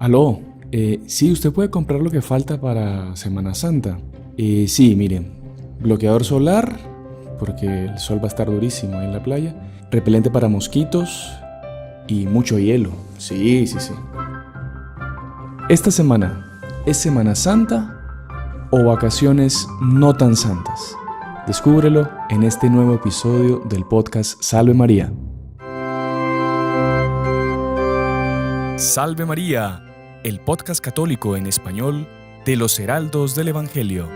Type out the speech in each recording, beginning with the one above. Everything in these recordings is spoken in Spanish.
Aló, sí, usted puede comprar lo que falta para Semana Santa. Sí, miren, bloqueador solar, porque el sol va a estar durísimo ahí en la playa, repelente para mosquitos y mucho hielo. Sí, sí, sí. Esta semana, ¿es Semana Santa o vacaciones no tan santas? Descúbrelo en este nuevo episodio del podcast Salve María. Salve María, el podcast católico en español de los Heraldos del Evangelio.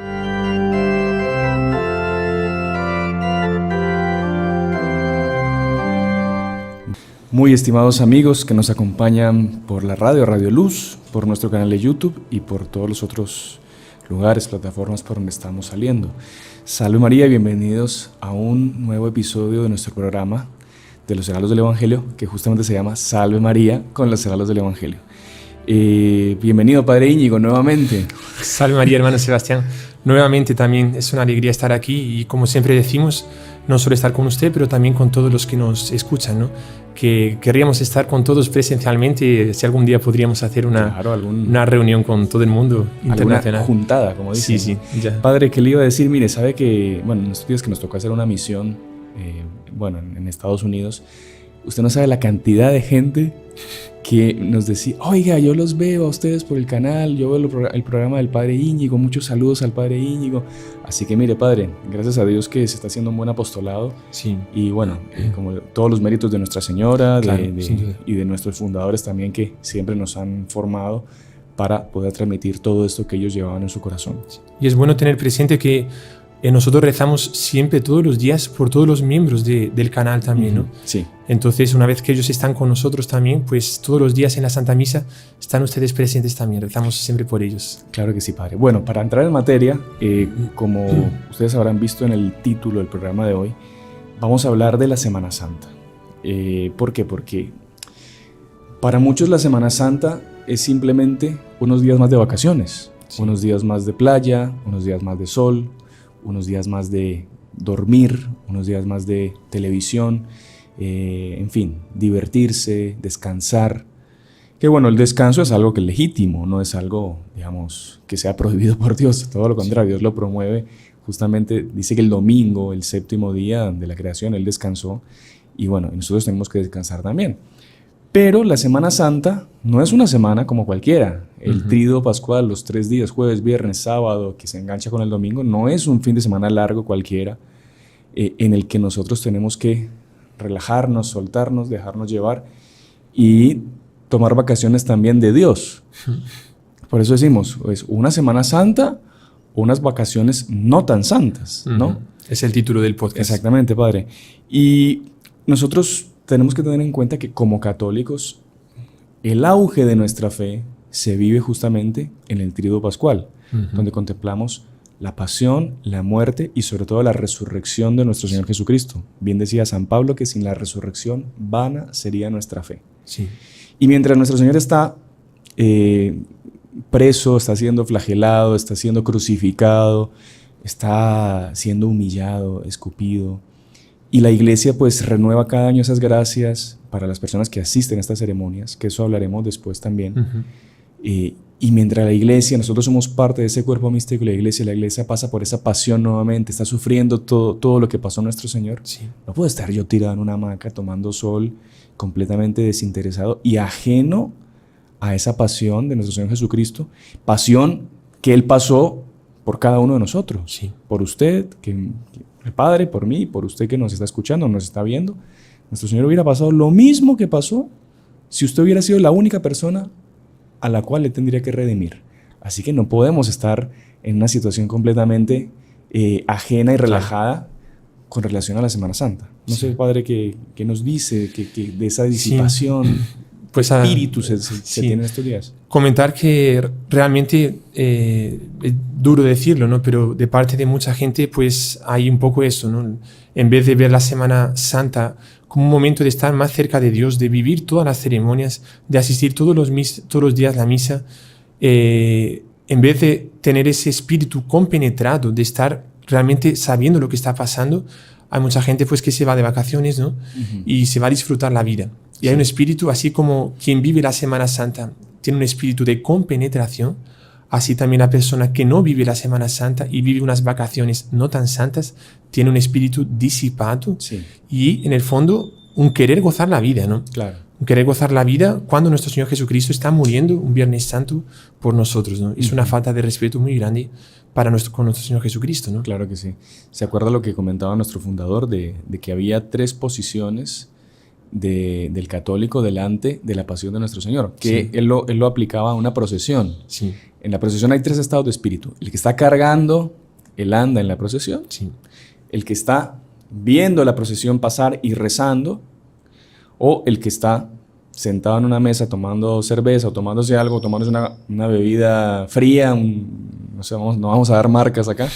Muy estimados amigos que nos acompañan por la Radio Luz, por nuestro canal de YouTube y por todos los otros lugares, plataformas por donde estamos saliendo. Salve María y bienvenidos a un nuevo episodio de nuestro programa de los Heraldos del Evangelio, que justamente se llama Salve María con los Heraldos del Evangelio. Bienvenido, Padre Íñigo, nuevamente. Salve María, hermano Sebastián. Nuevamente también es una alegría estar aquí y, como siempre decimos, no solo estar con usted, pero también con todos los que nos escuchan, ¿no? Que querríamos estar con todos presencialmente, si algún día podríamos hacer una reunión con todo el mundo internacional. Alguna juntada, como dicen. Sí, ya. Padre, ¿qué le iba a decir? Mire, sabe que, en estos días que nos tocó hacer una misión, en Estados Unidos, usted no sabe la cantidad de gente que nos decía, oiga, yo los veo a ustedes por el canal, yo veo el programa del Padre Íñigo, muchos saludos al Padre Íñigo. Así que mire, Padre, gracias a Dios que se está haciendo un buen apostolado. Sí. Y como todos los méritos de Nuestra Señora, claro, y de nuestros fundadores también, que siempre nos han formado para poder transmitir todo esto que ellos llevaban en su corazón. Y es bueno tener presente que nosotros rezamos siempre, todos los días, por todos los miembros del canal también, ¿no? Sí. Entonces, una vez que ellos están con nosotros también, pues todos los días en la Santa Misa están ustedes presentes también. Rezamos siempre por ellos. Claro que sí, Padre. Bueno, para entrar en materia, como ustedes habrán visto en el título del programa de hoy, vamos a hablar de la Semana Santa. ¿Por qué? Porque para muchos la Semana Santa es simplemente unos días más de vacaciones, sí. Unos días más de playa, unos días más de sol, unos días más de dormir, unos días más de televisión, en fin, divertirse, descansar. Que el descanso es algo que es legítimo, no es algo, que sea prohibido por Dios, todo lo contrario, Dios lo promueve. Justamente dice que el domingo, el séptimo día de la creación, Él descansó, y nosotros tenemos que descansar también. Pero la Semana Santa no es una semana como cualquiera. El tríodo pascual, los 3 días, jueves, viernes, sábado, que se engancha con el domingo, no es un fin de semana largo cualquiera, en el que nosotros tenemos que relajarnos, soltarnos, dejarnos llevar y tomar vacaciones también de Dios. Por eso decimos, es una Semana Santa o unas vacaciones no tan santas, ¿no? Es el título del podcast. Exactamente, Padre. Y nosotros tenemos que tener en cuenta que, como católicos, el auge de nuestra fe se vive justamente en el tríodo pascual, donde contemplamos la pasión, la muerte y sobre todo la resurrección de nuestro Señor Jesucristo. Bien decía San Pablo que sin la resurrección vana sería nuestra fe. Sí. Y mientras nuestro Señor está preso, está siendo flagelado, está siendo crucificado, está siendo humillado, escupido, y la Iglesia pues renueva cada año esas gracias para las personas que asisten a estas ceremonias, que eso hablaremos después también. Y mientras la Iglesia, nosotros somos parte de ese cuerpo místico, la Iglesia pasa por esa pasión nuevamente, está sufriendo todo lo que pasó nuestro Señor. Sí. No puedo estar yo tirado en una hamaca tomando sol, completamente desinteresado y ajeno a esa pasión de nuestro Señor Jesucristo, pasión que Él pasó por cada uno de nosotros, sí. Por usted, el Padre, por mí, por usted que nos está escuchando, nos está viendo. Nuestro Señor hubiera pasado lo mismo que pasó si usted hubiera sido la única persona a la cual le tendría que redimir. Así que no podemos estar en una situación completamente ajena y relajada con relación a la Semana Santa. No sé, Padre, ¿qué nos dice que de esa disipación, pues espíritu se tiene en estos días? Comentar que realmente es duro decirlo, ¿no? Pero de parte de mucha gente pues hay un poco eso, ¿no? En vez de ver la Semana Santa como un momento de estar más cerca de Dios, de vivir todas las ceremonias, de asistir todos los días a la misa, en vez de tener ese espíritu compenetrado, de estar realmente sabiendo lo que está pasando, hay mucha gente pues que se va de vacaciones, ¿no? Y se va a disfrutar la vida. Y hay un espíritu, así como quien vive la Semana Santa, tiene un espíritu de compenetración, así también la persona que no vive la Semana Santa y vive unas vacaciones no tan santas, tiene un espíritu disipado y en el fondo un querer gozar la vida, ¿no? Claro. Un querer gozar la vida cuando nuestro Señor Jesucristo está muriendo un Viernes Santo por nosotros, ¿no? Es una falta de respeto muy grande con nuestro Señor Jesucristo, ¿no? Claro que sí. ¿Se acuerda lo que comentaba nuestro fundador de que había 3 posiciones del católico delante de la pasión de nuestro Señor? Que él lo aplicaba a una procesión. Sí. En la procesión hay 3 estados de espíritu. El que está cargando, él anda en la procesión. Sí. El que está viendo la procesión pasar y rezando, o el que está sentado en una mesa tomando cerveza o tomándose algo, tomándose una bebida fría, no sé, no vamos a dar marcas acá,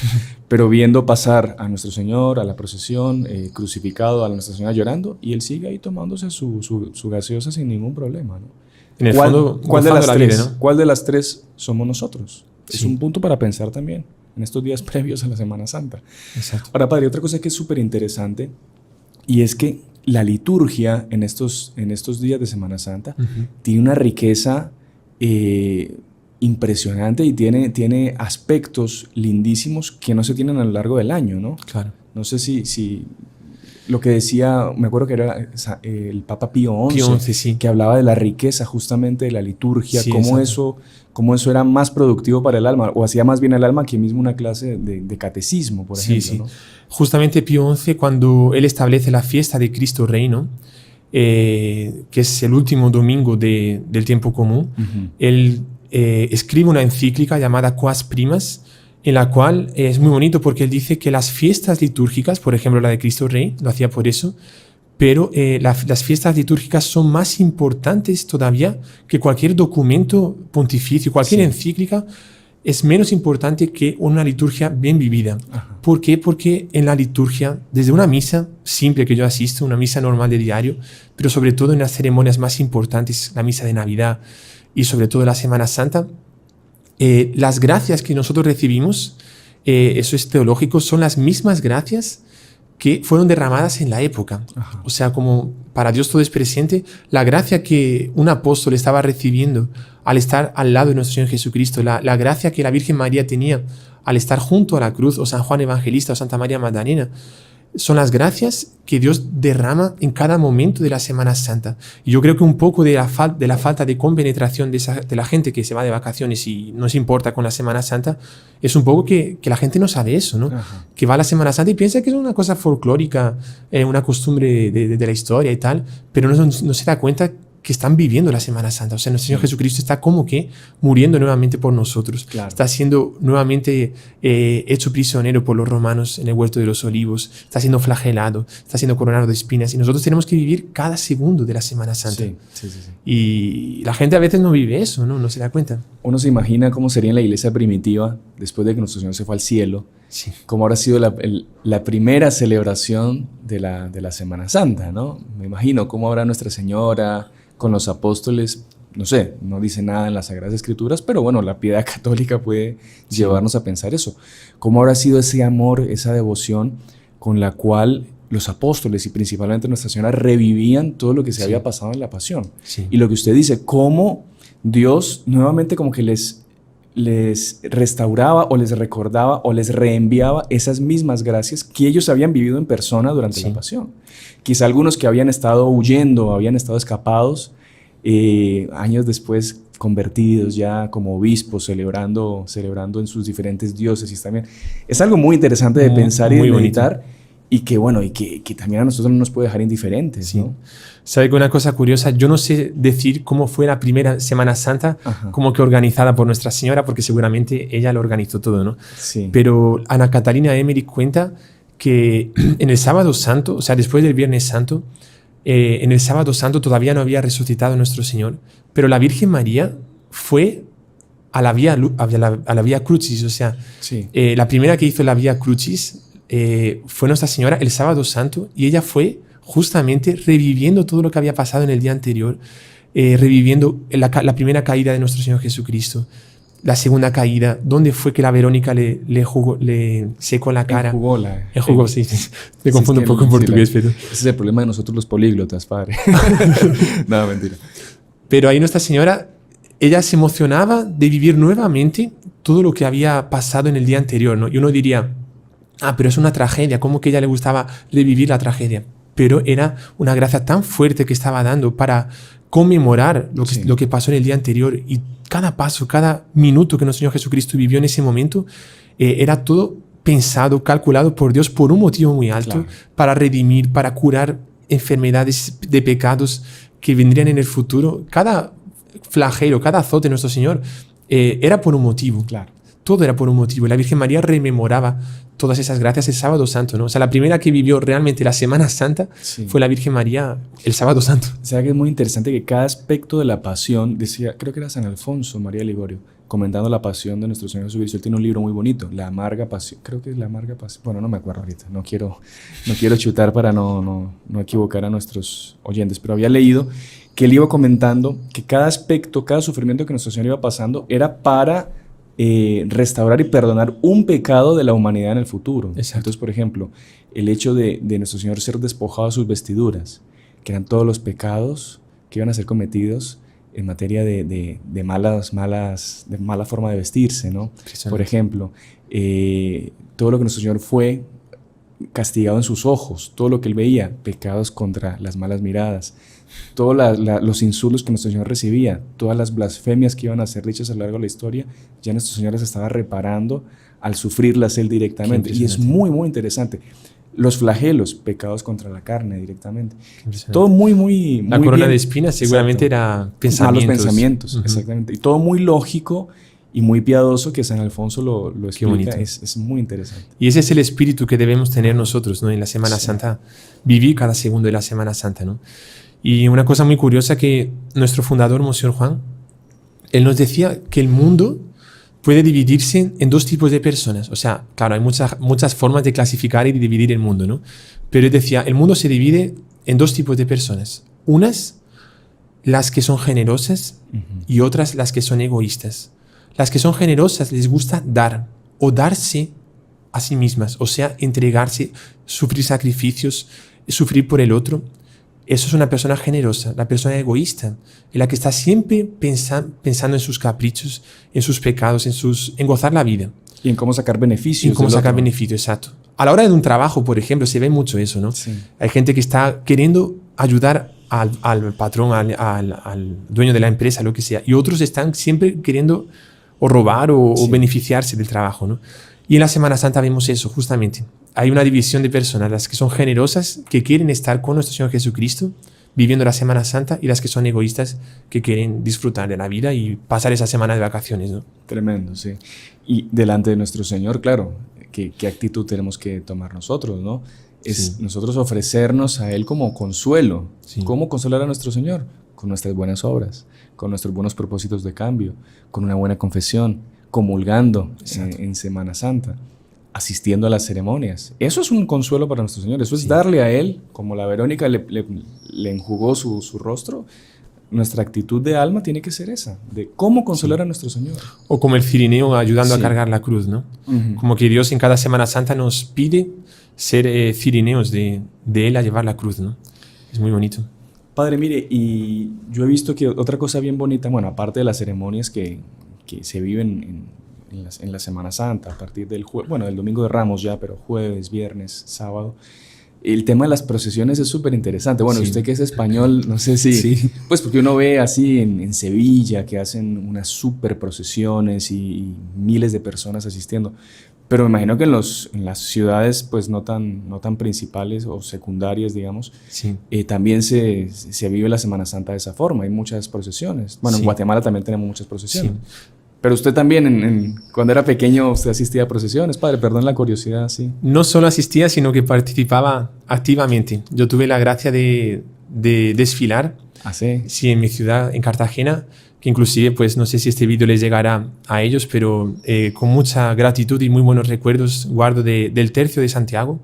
pero viendo pasar a nuestro Señor, a la procesión, crucificado, a Nuestra Señora llorando, y él sigue ahí tomándose su gaseosa sin ningún problema, ¿no? En el fondo, ¿Cuál de las la tres, vida, ¿no? ¿Cuál de las 3 somos nosotros? Sí. Es un punto para pensar también en estos días previos a la Semana Santa. Exacto. Ahora, padre, otra cosa que es súper interesante, y es que la liturgia en estos días de Semana Santa tiene una riqueza impresionante y tiene aspectos lindísimos que no se tienen a lo largo del año, ¿no? Claro. No sé si lo que decía, me acuerdo que era el Papa Pío XI, sí. que hablaba de la riqueza justamente de la liturgia, Sí, cómo eso era más productivo para el alma, o hacía más bien el alma que mismo una clase de catecismo, por ejemplo, ¿no? Justamente Pío XI, cuando él establece la fiesta de Cristo Rey, ¿no? Que es el último domingo del tiempo común, él escribe una encíclica llamada Quas Primas, en la cual es muy bonito porque él dice que las fiestas litúrgicas, por ejemplo la de Cristo Rey, lo hacía por eso, pero las fiestas litúrgicas son más importantes todavía que cualquier documento pontificio, cualquier encíclica es menos importante que una liturgia bien vivida. Ajá. ¿Por qué? Porque en la liturgia, desde una misa simple que yo asisto, una misa normal de diario, pero sobre todo en las ceremonias más importantes, la misa de Navidad y sobre todo la Semana Santa, las gracias que nosotros recibimos, eso es teológico, son las mismas gracias que fueron derramadas en la época. Ajá. O sea, como para Dios todo es presente, la gracia que un apóstol estaba recibiendo al estar al lado de nuestro Señor Jesucristo, la gracia que la Virgen María tenía al estar junto a la cruz, o San Juan Evangelista, o Santa María Magdalena, son las gracias que Dios derrama en cada momento de la Semana Santa. Y yo creo que un poco de la falta de compenetración de la gente que se va de vacaciones y no se importa con la Semana Santa, es un poco que la gente no sabe eso, ¿no? Ajá. Que va a la Semana Santa y piensa que es una cosa folclórica, una costumbre de la historia y tal, pero no se da cuenta que están viviendo la Semana Santa. O sea, nuestro Señor Jesucristo está como que muriendo nuevamente por nosotros. Claro. Está siendo nuevamente hecho prisionero por los romanos en el huerto de los olivos. Está siendo flagelado, está siendo coronado de espinas. Y nosotros tenemos que vivir cada segundo de la Semana Santa. Sí. Y la gente a veces no vive eso, ¿no? No se da cuenta. Uno se imagina cómo sería en la iglesia primitiva, después de que nuestro Señor se fue al cielo, Sí. cómo habrá sido la primera celebración de la Semana Santa, ¿no? Me imagino cómo habrá Nuestra Señora con los apóstoles, no sé, no dice nada en las Sagradas Escrituras, pero bueno, la piedad católica puede llevarnos a pensar eso. ¿Cómo habrá sido ese amor, esa devoción con la cual los apóstoles y principalmente Nuestra Señora revivían todo lo que se había pasado en la pasión? Sí. Y lo que usted dice, cómo Dios nuevamente como que les restauraba o les recordaba o les reenviaba esas mismas gracias que ellos habían vivido en persona durante la pasión. Quizá algunos que habían estado huyendo, habían estado escapados, años después convertidos ya como obispos, celebrando en sus diferentes diócesis también. Es algo muy interesante de pensar y de meditar. Bonito. Y que bueno, y que también a nosotros no nos puede dejar indiferentes, sí. ¿no? ¿Sabe que una cosa curiosa? Yo no sé decir cómo fue la primera Semana Santa, como que organizada por Nuestra Señora, porque seguramente ella lo organizó todo, ¿no? Sí. Pero Ana Catalina Emmerich cuenta que en el Sábado Santo, o sea, después del Viernes Santo, en el Sábado Santo todavía no había resucitado nuestro Señor, pero la Virgen María fue a la Vía Crucis, o sea, la primera que hizo la Vía Crucis fue Nuestra Señora el Sábado Santo, y ella fue justamente reviviendo todo lo que había pasado en el día anterior, reviviendo la primera caída de nuestro Señor Jesucristo, la segunda caída, donde fue que la Verónica le secó la cara. Enjugó, sí. Me confundo un poco en portugués, pero... Ese es el problema de nosotros los políglotas, padre. No, mentira. Pero ahí Nuestra Señora ella se emocionaba de vivir nuevamente todo lo que había pasado en el día anterior, ¿no? Y uno diría, pero es una tragedia, ¿cómo que a ella le gustaba revivir la tragedia? Pero era una gracia tan fuerte que estaba dando para conmemorar lo que pasó en el día anterior, y cada paso, cada minuto que nuestro Señor Jesucristo vivió en ese momento, era todo pensado, calculado por Dios por un motivo muy alto, para redimir, para curar enfermedades de pecados que vendrían en el futuro. Cada flagelo, cada azote de nuestro Señor era por un motivo. Claro. Todo era por un motivo. La Virgen María rememoraba todas esas gracias el sábado santo, ¿no? O sea, la primera que vivió realmente la Semana Santa fue la Virgen María el sábado santo. O sea, que es muy interesante que cada aspecto de la pasión, decía, creo que era San Alfonso María Ligorio, comentando la pasión de nuestro Señor Jesucristo. Él tiene un libro muy bonito, La Amarga Pasión. Creo que es La Amarga Pasión. Bueno, no me acuerdo ahorita. No quiero chutar para no equivocar a nuestros oyentes. Pero había leído que él iba comentando que cada aspecto, cada sufrimiento que nuestro Señor iba pasando era para restaurar y perdonar un pecado de la humanidad en el futuro. Exacto. Entonces, por ejemplo, el hecho de nuestro Señor ser despojado de sus vestiduras, que eran todos los pecados que iban a ser cometidos en materia de mala forma de vestirse, ¿no? Por ejemplo, todo lo que nuestro Señor fue castigado en sus ojos, todo lo que él veía, pecados contra las malas miradas, todos los insultos que nuestro Señor recibía, todas las blasfemias que iban a ser dichas a lo largo de la historia, ya nuestro Señor las estaba reparando al sufrirlas él directamente. Y es muy, muy interesante. Los flagelos, pecados contra la carne directamente. Todo muy la corona bien. de espinas seguramente era pensamientos. Malos pensamientos, exactamente. Y todo muy lógico y muy piadoso, que San Alfonso lo explica. Es muy interesante. Y ese es el espíritu que debemos tener nosotros, ¿no? En la Semana Santa, vivir cada segundo de la Semana Santa, ¿no? Y una cosa muy curiosa que nuestro fundador, Monseñor Juan, él nos decía que el mundo puede dividirse en dos tipos de personas. O sea, claro, hay muchas formas de clasificar y de dividir el mundo, ¿no? Pero él decía, el mundo se divide en dos tipos de personas. Unas, las que son generosas, y otras, las que son egoístas. Las que son generosas les gusta dar o darse a sí mismas, o sea, entregarse, sufrir sacrificios, sufrir por el otro. Eso es una persona generosa. La persona egoísta es la que está siempre pensando en sus caprichos, en sus pecados, en gozar la vida. Y en cómo sacar beneficios. Y en cómo sacar beneficios, exacto. A la hora de un trabajo, por ejemplo, se ve mucho eso, ¿no? Sí. Hay gente que está queriendo ayudar al patrón, al dueño de la empresa, lo que sea. Y otros están siempre queriendo o robar o beneficiarse del trabajo, ¿no? Y en la Semana Santa vemos eso, justamente. Hay una división de personas, las que son generosas, que quieren estar con nuestro Señor Jesucristo, viviendo la Semana Santa, y las que son egoístas, que quieren disfrutar de la vida y pasar esa semana de vacaciones, ¿no? Tremendo, sí. Y delante de nuestro Señor, claro, ¿qué actitud tenemos que tomar nosotros, no? Es nosotros ofrecernos a Él como consuelo. Sí. ¿Cómo consolar a nuestro Señor? Con nuestras buenas obras, con nuestros buenos propósitos de cambio, con una buena confesión, comulgando en Semana Santa, asistiendo a las ceremonias. Eso es un consuelo para nuestro Señor. Eso es darle a Él, como la Verónica le enjugó su rostro. Nuestra actitud de alma tiene que ser esa, de cómo consolar a nuestro Señor. O como el cirineo ayudando a cargar la cruz, ¿no? Como que Dios en cada Semana Santa nos pide ser cirineos de Él a llevar la cruz, ¿no? Es muy bonito. Padre, mire, y yo he visto que otra cosa bien bonita, bueno, aparte de las ceremonias que se viven en la Semana Santa, a partir del del Domingo de Ramos ya, pero jueves, viernes, sábado, el tema de las procesiones es súper interesante. Bueno, usted que es español, no sé si... Pues porque uno ve así en Sevilla que hacen unas súper procesiones y miles de personas asistiendo. Pero me imagino que en las ciudades pues no tan principales o secundarias, digamos, también se vive la Semana Santa de esa forma. Hay muchas procesiones. Bueno, en Guatemala también tenemos muchas procesiones. Pero usted también, cuando era pequeño, usted asistía a procesiones, padre, perdón la curiosidad, sí. No solo asistía, sino que participaba activamente. Yo tuve la gracia de desfilar en mi ciudad, en Cartagena, que inclusive, pues no sé si este vídeo les llegará a ellos, pero con mucha gratitud y muy buenos recuerdos guardo del Tercio de Santiago,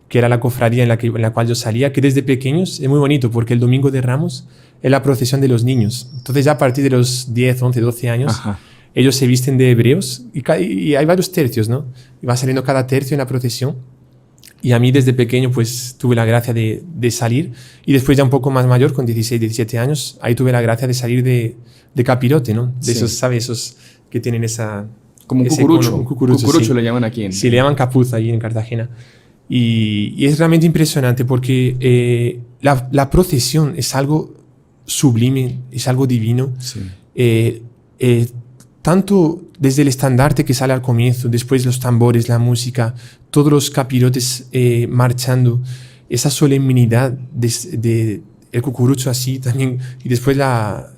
que era la cofradía en la cual yo salía, que desde pequeños es muy bonito, porque el Domingo de Ramos es la procesión de los niños. Entonces ya a partir de los 10, 11, 12 años... Ellos se visten de hebreos y hay varios tercios, ¿no? Y va saliendo cada tercio en la procesión. Y a mí desde pequeño pues tuve la gracia de salir, y después ya un poco más mayor, con 16, 17 años, ahí tuve la gracia de salir de capirote, ¿no? De esos, ¿sabes? Esos que tienen esa... Como un ese cucurucho. cono, un cucurucho, sí. Le llaman aquí. Sí, le llaman capuza allí en Cartagena. Y es realmente impresionante porque la procesión es algo sublime, es algo divino. Sí. Tanto desde el estandarte que sale al comienzo, después los tambores, la música, todos los capirotes marchando, esa solemnidad de el cucurucho así también, y después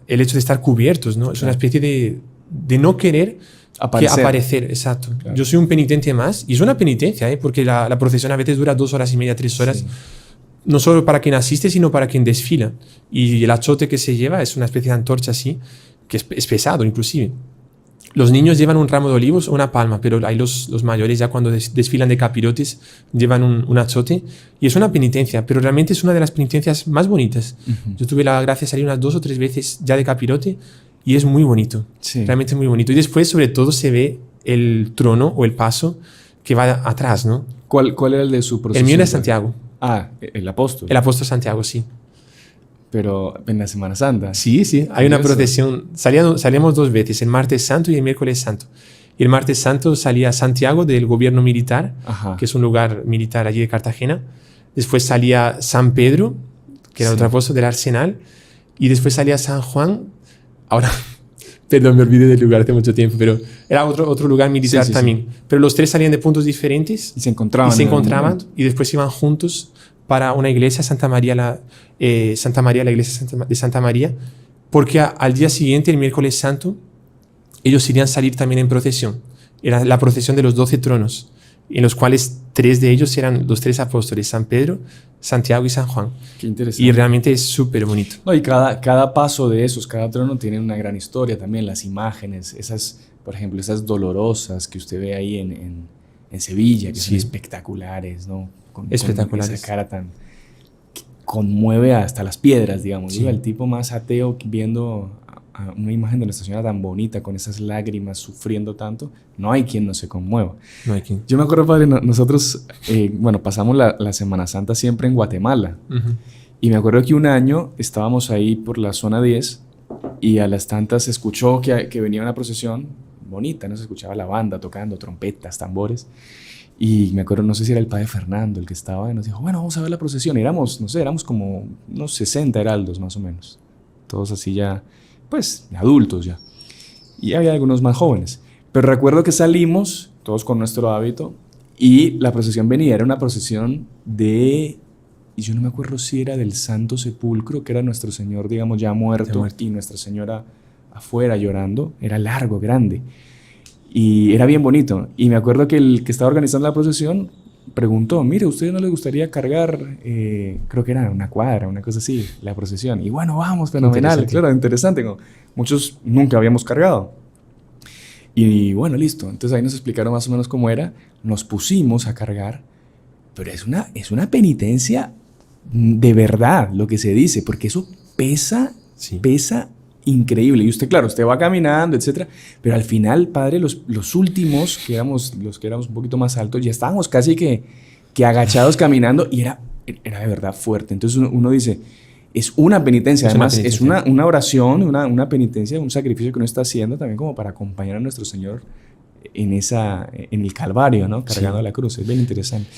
el hecho de estar cubiertos, ¿no? Claro. Es una especie de no querer aparecer, exacto. Claro. Yo soy un penitente más, y es una penitencia, porque la procesión a veces dura 2 horas y media, 3 horas, sí. No solo para quien asiste, sino para quien desfila. Y el achote que se lleva es una especie de antorcha así, que es pesado inclusive. Los niños llevan un ramo de olivos o una palma, pero hay los mayores ya cuando desfilan de capirotes llevan un achote, y es una penitencia, pero realmente es una de las penitencias más bonitas. Yo tuve la gracia de salir unas 2 o 3 veces ya de capirote, y es muy bonito, sí. Realmente muy bonito. Y después sobre todo se ve el trono o el paso que va atrás, ¿no? ¿Cuál era el de su procesión? El mío era Santiago. Ah, el apóstol. El apóstol Santiago, sí. Pero en la Semana Santa. Sí, hay una procesión. Salíamos 2 veces, el martes santo y el miércoles santo. Y el martes santo salía Santiago del gobierno militar, ajá, que es un lugar militar allí de Cartagena. Después salía San Pedro, que era, sí, otro apóstol del Arsenal. Y después salía San Juan. Ahora, perdón, me olvidé del lugar hace mucho tiempo, pero era otro lugar militar, sí, también. Sí. Pero los 3 salían de puntos diferentes. Y se encontraban. Y después iban juntos para una iglesia, Santa María, la iglesia de Santa María, porque al día siguiente, el miércoles santo, ellos irían a salir también en procesión. Era la procesión de los 12 tronos, en los cuales 3 de ellos eran los 3 apóstoles, San Pedro, Santiago y San Juan. Qué interesante. Y realmente es súper bonito. No, y cada paso de esos, cada trono tiene una gran historia también. Las imágenes, esas, por ejemplo, esas dolorosas que usted ve ahí en Sevilla, que sí, son espectaculares, ¿no? Espectaculares. Con esa cara tan... que conmueve hasta las piedras, digamos. Sí. El tipo más ateo viendo a una imagen de Nuestra Señora tan bonita, con esas lágrimas, sufriendo tanto, no hay quien no se conmueva. No hay quien. Yo me acuerdo, padre, nosotros, pasamos la Semana Santa siempre en Guatemala. Uh-huh. Y me acuerdo que un año estábamos ahí por la zona 10 y a las tantas se escuchó que venía una procesión bonita, ¿no? Se escuchaba la banda tocando, trompetas, tambores. Y me acuerdo, no sé si era el padre Fernando el que estaba, y nos dijo, bueno, vamos a ver la procesión. Y éramos como unos 60 heraldos más o menos. Todos así ya, pues, adultos ya. Y había algunos más jóvenes. Pero recuerdo que salimos, todos con nuestro hábito, y la procesión venía. Era una procesión y yo no me acuerdo si era del Santo Sepulcro, que era nuestro Señor, digamos, ya muerto. Y Nuestra Señora afuera llorando. Era largo, grande. Y era bien bonito. Y me acuerdo que el que estaba organizando la procesión preguntó, mire, ¿a ustedes no les gustaría cargar, creo que era una cuadra, una cosa así, la procesión? Y bueno, vamos, fenomenal, claro, interesante. Muchos nunca habíamos cargado. Y bueno, listo. Entonces ahí nos explicaron más o menos cómo era. Nos pusimos a cargar, pero es una penitencia de verdad lo que se dice, porque eso pesa, sí, pesa increíble. Y usted, claro, usted va caminando, etcétera, pero al final, padre, los últimos, los que éramos un poquito más altos, ya estábamos casi que agachados caminando, y era de verdad fuerte. Entonces uno dice, es una penitencia, además es una oración, una penitencia, un sacrificio que uno está haciendo también como para acompañar a nuestro Señor en el Calvario, ¿no? Cargando, sí, la cruz. Es bien interesante.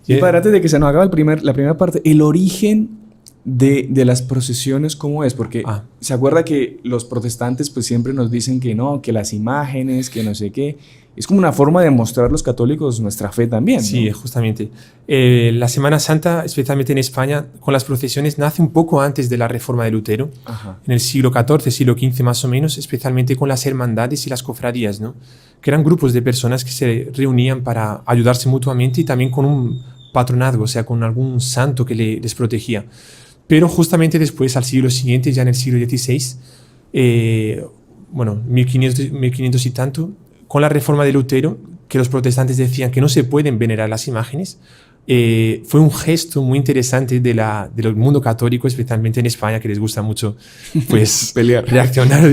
Y padre, antes de que se nos acabe la primera parte, el origen de las procesiones, ¿cómo es? Porque se acuerda que los protestantes pues siempre nos dicen que no, que las imágenes, que no sé qué. Es como una forma de mostrar los católicos nuestra fe también, ¿no? Sí, justamente. La Semana Santa, especialmente en España, con las procesiones, nace un poco antes de la Reforma de Lutero, ajá, en el siglo XIV, siglo XV más o menos, especialmente con las hermandades y las cofradías, ¿no? Que eran grupos de personas que se reunían para ayudarse mutuamente y también con un patronazgo, o sea, con algún santo que les protegía. Pero justamente después, al siglo siguiente, ya en el siglo XVI, 1500 y tanto, con la reforma de Lutero, que los protestantes decían que no se pueden venerar las imágenes, fue un gesto muy interesante del mundo católico, especialmente en España, que les gusta mucho pues, pelear, reaccionar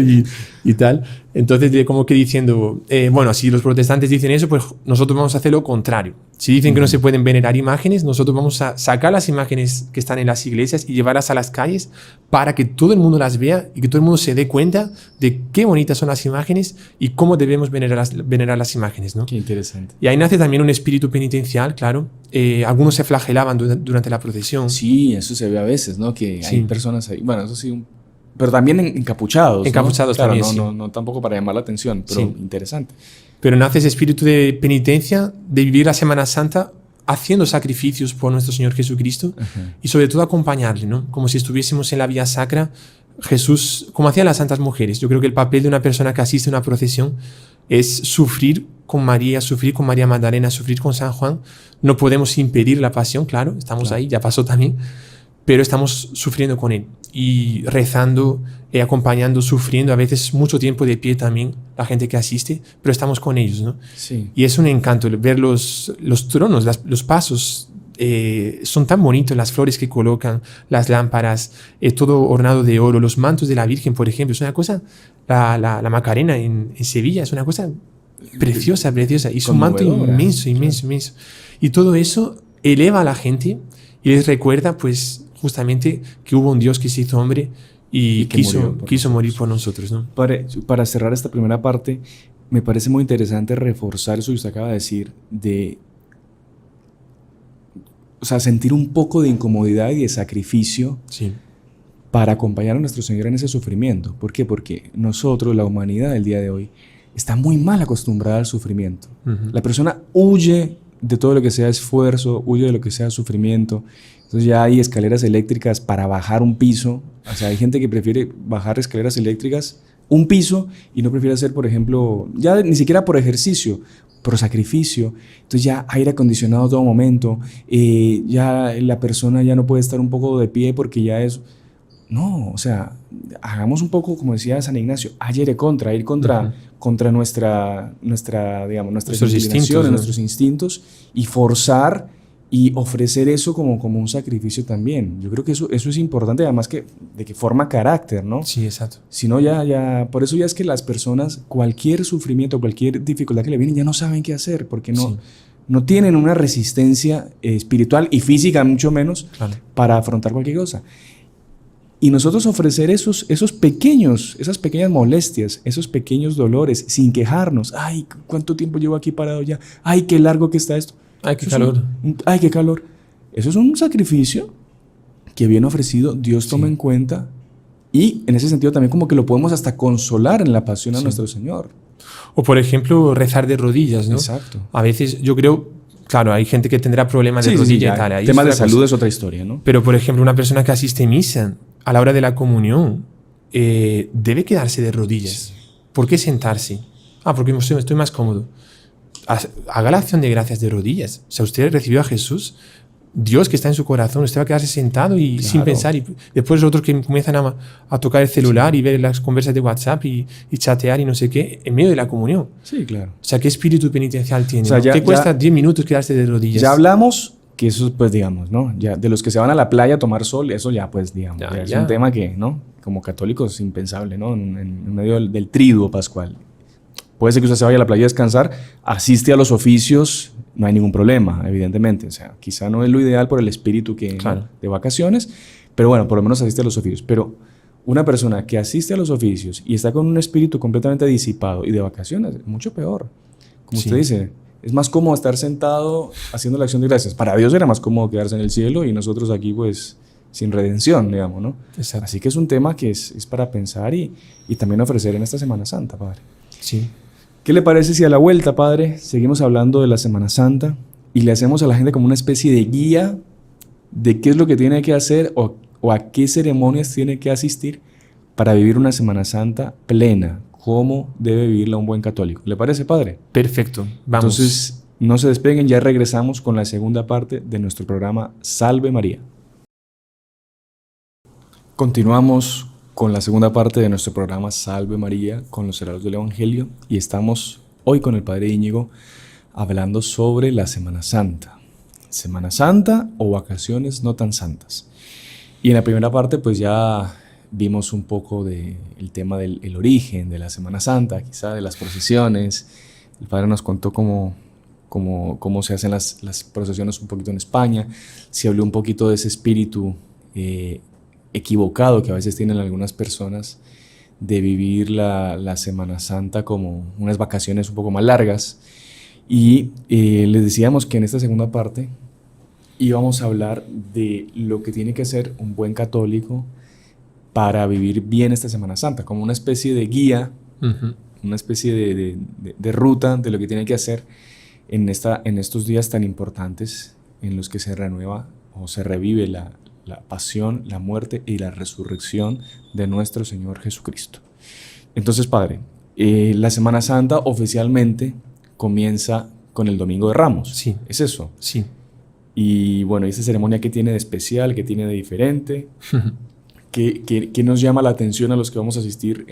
y tal. Entonces, como que diciendo, bueno, si los protestantes dicen eso, pues nosotros vamos a hacer lo contrario. Si dicen que no se pueden venerar imágenes, nosotros vamos a sacar las imágenes que están en las iglesias y llevarlas a las calles para que todo el mundo las vea y que todo el mundo se dé cuenta de qué bonitas son las imágenes y cómo debemos venerar las imágenes, ¿no? Qué interesante. Y ahí nace también un espíritu penitencial, claro. Algunos se flagelaban durante la procesión. Sí, eso se ve a veces, ¿no? Que Sí. hay personas ahí, bueno, eso sí, pero también encapuchados, ¿no? Encapuchados Claro, también, no, sí. no tampoco para llamar la atención, pero Sí. interesante. Pero nace ese espíritu de penitencia, de vivir la Semana Santa haciendo sacrificios por nuestro Señor Jesucristo y sobre todo acompañarle, ¿no? Como si estuviésemos en la vía sacra, Jesús, como hacían las santas mujeres. Yo creo que el papel de una persona que asiste a una procesión es sufrir con María Magdalena, sufrir con San Juan. No podemos impedir la pasión, claro, estamos ahí, ya pasó también, pero estamos sufriendo con él y rezando, acompañando, sufriendo, a veces mucho tiempo de pie también, la gente que asiste, pero estamos con ellos, ¿no? Sí. Y es un encanto ver los tronos, los pasos, son tan bonitos, las flores que colocan, las lámparas, todo ornado de oro, los mantos de la Virgen, por ejemplo, es una cosa, la Macarena en Sevilla, es una cosa preciosa, preciosa, y es un manto Conmovedora. inmenso, inmenso, inmenso. Y todo eso eleva a la gente y les recuerda, pues, justamente que hubo un Dios que se hizo hombre y que quiso morir por nosotros, ¿no? Para cerrar esta primera parte, me parece muy interesante reforzar eso que usted acaba de decir, o sea, sentir un poco de incomodidad y de sacrificio Sí, para acompañar a nuestro Señor en ese sufrimiento. ¿Por qué? Porque nosotros, la humanidad del día de hoy, está muy mal acostumbrada al sufrimiento. La persona huye de todo lo que sea esfuerzo, huye de lo que sea sufrimiento. Entonces ya hay escaleras eléctricas para bajar un piso. O sea, hay gente que prefiere bajar escaleras eléctricas un piso y no prefiere hacer, por ejemplo, ya ni siquiera por ejercicio, por sacrificio. Entonces ya aire acondicionado todo momento, ya la persona ya no puede estar un poco de pie porque ya es... No, o sea, hagamos un poco, como decía San Ignacio, ir contra nuestra digamos, nuestras Nuestros inclinaciones, instintos, ¿no? nuestros instintos y forzar y ofrecer eso como un sacrificio también. Yo creo que eso es importante, además de que forma carácter, ¿no? sí, exacto. Si no, por eso ya es que las personas, cualquier sufrimiento, cualquier dificultad que le viene, ya no saben qué hacer, porque Sí. no tienen una resistencia espiritual y física, mucho menos, Claro. para afrontar cualquier cosa. Y nosotros ofrecer esas pequeñas molestias, esos pequeños dolores, sin quejarnos. Ay, ¿cuánto tiempo llevo aquí parado ya? Ay, qué largo que está esto. Ay, qué Eso calor. Ay, qué calor. Eso es un sacrificio que bien ofrecido, Dios toma en cuenta. Y en ese sentido también como que lo podemos hasta consolar en la pasión a nuestro Señor. O, por ejemplo, rezar de rodillas, ¿no? Exacto. A veces, yo creo, claro, hay gente que tendrá problemas de rodilla y tal. ahí Temas es de otra salud cosa. es otra historia, ¿no? Pero, por ejemplo, una persona que asiste a misa a la hora de la comunión debe quedarse de rodillas. ¿Por qué sentarse? Porque estoy más cómodo. Haga la acción de gracias de rodillas. O sea, usted recibió a Jesús, Dios que está en su corazón, usted va a quedarse sentado y Claro. sin pensar. Y después los otros que comienzan a tocar el celular y ver las conversas de WhatsApp y chatear y no sé qué, en medio de la comunión. Sí, claro. O sea, ¿qué espíritu penitencial tiene? O sea, ¿no? ya- ¿Qué cuesta ya- 10 minutos quedarse de rodillas? Ya hablamos que eso, pues digamos, ¿no? Ya de los que se van a la playa a tomar sol, eso ya, pues digamos, ya es un tema que, ¿no? Como católicos es impensable, ¿no? En medio del triduo pascual. Puede ser que usted se vaya a la playa a descansar, asiste a los oficios, no hay ningún problema, evidentemente. O sea, quizá no es lo ideal por el espíritu Claro. ¿no? de vacaciones, pero bueno, por lo menos asiste a los oficios. Pero una persona que asiste a los oficios y está con un espíritu completamente disipado y de vacaciones, es mucho peor. Como Sí. usted dice, es más cómodo estar sentado haciendo la acción de gracias. Para Dios era más cómodo quedarse en el cielo y nosotros aquí, pues, sin redención, digamos, ¿no? Exacto. Así que es un tema que es para pensar y también ofrecer en esta Semana Santa, Padre. Sí. ¿Qué le parece si a la vuelta, Padre, seguimos hablando de la Semana Santa y le hacemos a la gente como una especie de guía de qué es lo que tiene que hacer o a qué ceremonias tiene que asistir para vivir una Semana Santa plena? ¿Cómo debe vivirla un buen católico? ¿Le parece, Padre? Perfecto. Vamos. Entonces, no se despeguen, ya regresamos con la segunda parte de nuestro programa Salve María. Continuamos con la segunda parte de nuestro programa Salve María con los heraldos del Evangelio y estamos hoy con el Padre Íñigo hablando sobre la Semana Santa. Semana Santa o vacaciones no tan santas. Y en la primera parte pues ya vimos un poco del tema del el origen de la Semana Santa, quizá de las procesiones. El padre nos contó cómo se hacen las procesiones un poquito en España. Se habló un poquito de ese espíritu equivocado que a veces tienen algunas personas de vivir la Semana Santa como unas vacaciones un poco más largas. Y les decíamos que en esta segunda parte íbamos a hablar de lo que tiene que hacer un buen católico para vivir bien esta Semana Santa, como una especie de guía, una especie de ruta de lo que tiene que hacer en estos días tan importantes en los que se renueva o se revive la pasión, la muerte y la resurrección de nuestro Señor Jesucristo. Entonces, Padre, la Semana Santa oficialmente comienza con el Domingo de Ramos. Sí. ¿Es eso? Sí. Y bueno, esa ceremonia, ¿qué tiene de especial? ¿Qué tiene de diferente? ¿Qué nos llama la atención a los que vamos a asistir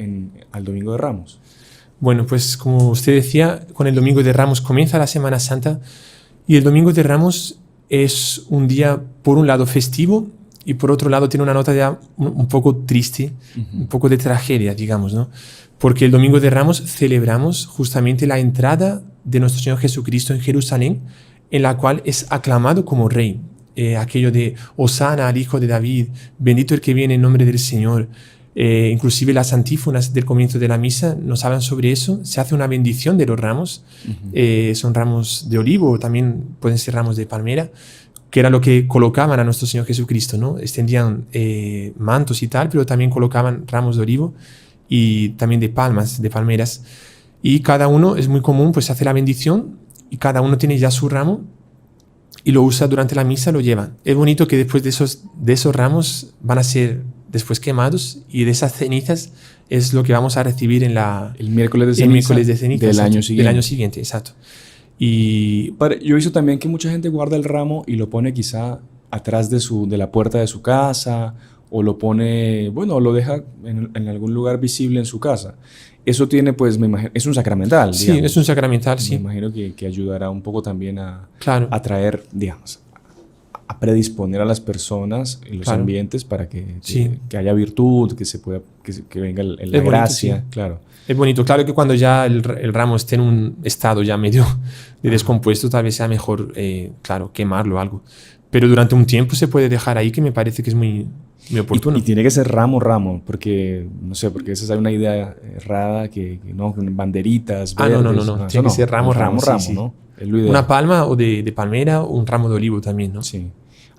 al Domingo de Ramos? Bueno, pues como usted decía, con el Domingo de Ramos comienza la Semana Santa, y el Domingo de Ramos es un día, por un lado, festivo, y por otro lado tiene una nota ya un poco triste, un poco de tragedia, digamos, ¿no? Porque el Domingo de Ramos celebramos justamente la entrada de nuestro Señor Jesucristo en Jerusalén, en la cual es aclamado como Rey. Aquello de Hosana al Hijo de David, bendito el que viene en nombre del Señor. Inclusive las antífonas del comienzo de la misa nos hablan sobre eso. Se hace una bendición de los ramos. Son ramos de olivo, también pueden ser ramos de palmera, que era lo que colocaban a nuestro Señor Jesucristo, ¿no? Extendían mantos y tal, pero también colocaban ramos de olivo y también de palmas, de palmeras. Y cada uno, es muy común, pues hace la bendición y cada uno tiene ya su ramo y lo usa durante la misa, lo lleva. Es bonito que después de esos ramos van a ser después quemados, y de esas cenizas es lo que vamos a recibir en el miércoles de ceniza del año siguiente. Del año siguiente, exacto. Y Padre, yo he visto también que mucha gente guarda el ramo y lo pone quizá atrás de la puerta de su casa, o lo pone, bueno, lo deja en algún lugar visible en su casa. Eso tiene, pues, me imagino, es un sacramental, digamos. Sí, es un sacramental, sí. Me imagino que ayudará un poco también a traer, digamos, a predisponer a las personas y los ambientes para que haya virtud, que venga la gracia. Bonito, sí. Claro. Es bonito. Claro que cuando ya el ramo esté en un estado ya medio de descompuesto, tal vez sea mejor, quemarlo o algo. Pero durante un tiempo se puede dejar ahí, que me parece que es muy oportuno. Y tiene que ser ramo, porque, no sé, porque esa es una idea errada, que no, con banderitas verdes. No. Tiene que ser ramo, sí. ¿no? Es lo ideal. Una palma o de palmera, o un ramo de olivo también, ¿no? Sí.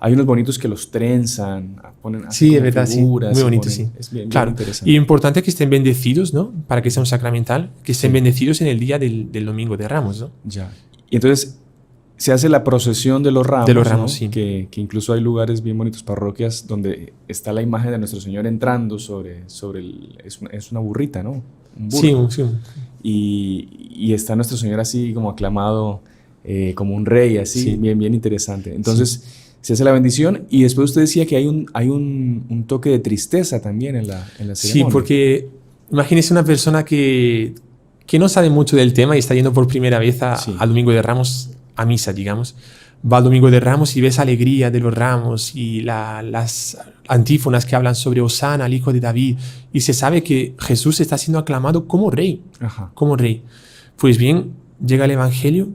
Hay unos bonitos que los trenzan, ponen así, es verdad, figuras, muy bonito, sí. Es bien claro. interesante. Y importante que estén bendecidos, ¿no? Para que sea un sacramental, que estén bendecidos en el día del Domingo de Ramos, ¿no? Ya. Y entonces se hace la procesión de los ramos. De los ramos, ¿no? sí. Que incluso hay lugares bien bonitos, parroquias, donde está la imagen de nuestro Señor entrando es una burrita, ¿no? Un burro. Sí. Y está nuestro Señor así como aclamado, como un rey, así, bien interesante. Entonces se hace la bendición, y después usted decía que hay un toque de tristeza también en la ceremonia. Sí, porque imagínese una persona que no sabe mucho del tema y está yendo por primera vez al Domingo de Ramos a misa, digamos. Va al Domingo de Ramos y ve esa alegría de los ramos y las antífonas que hablan sobre Hosana, al Hijo de David, y se sabe que Jesús está siendo aclamado como rey. Como rey. Pues bien, llega el Evangelio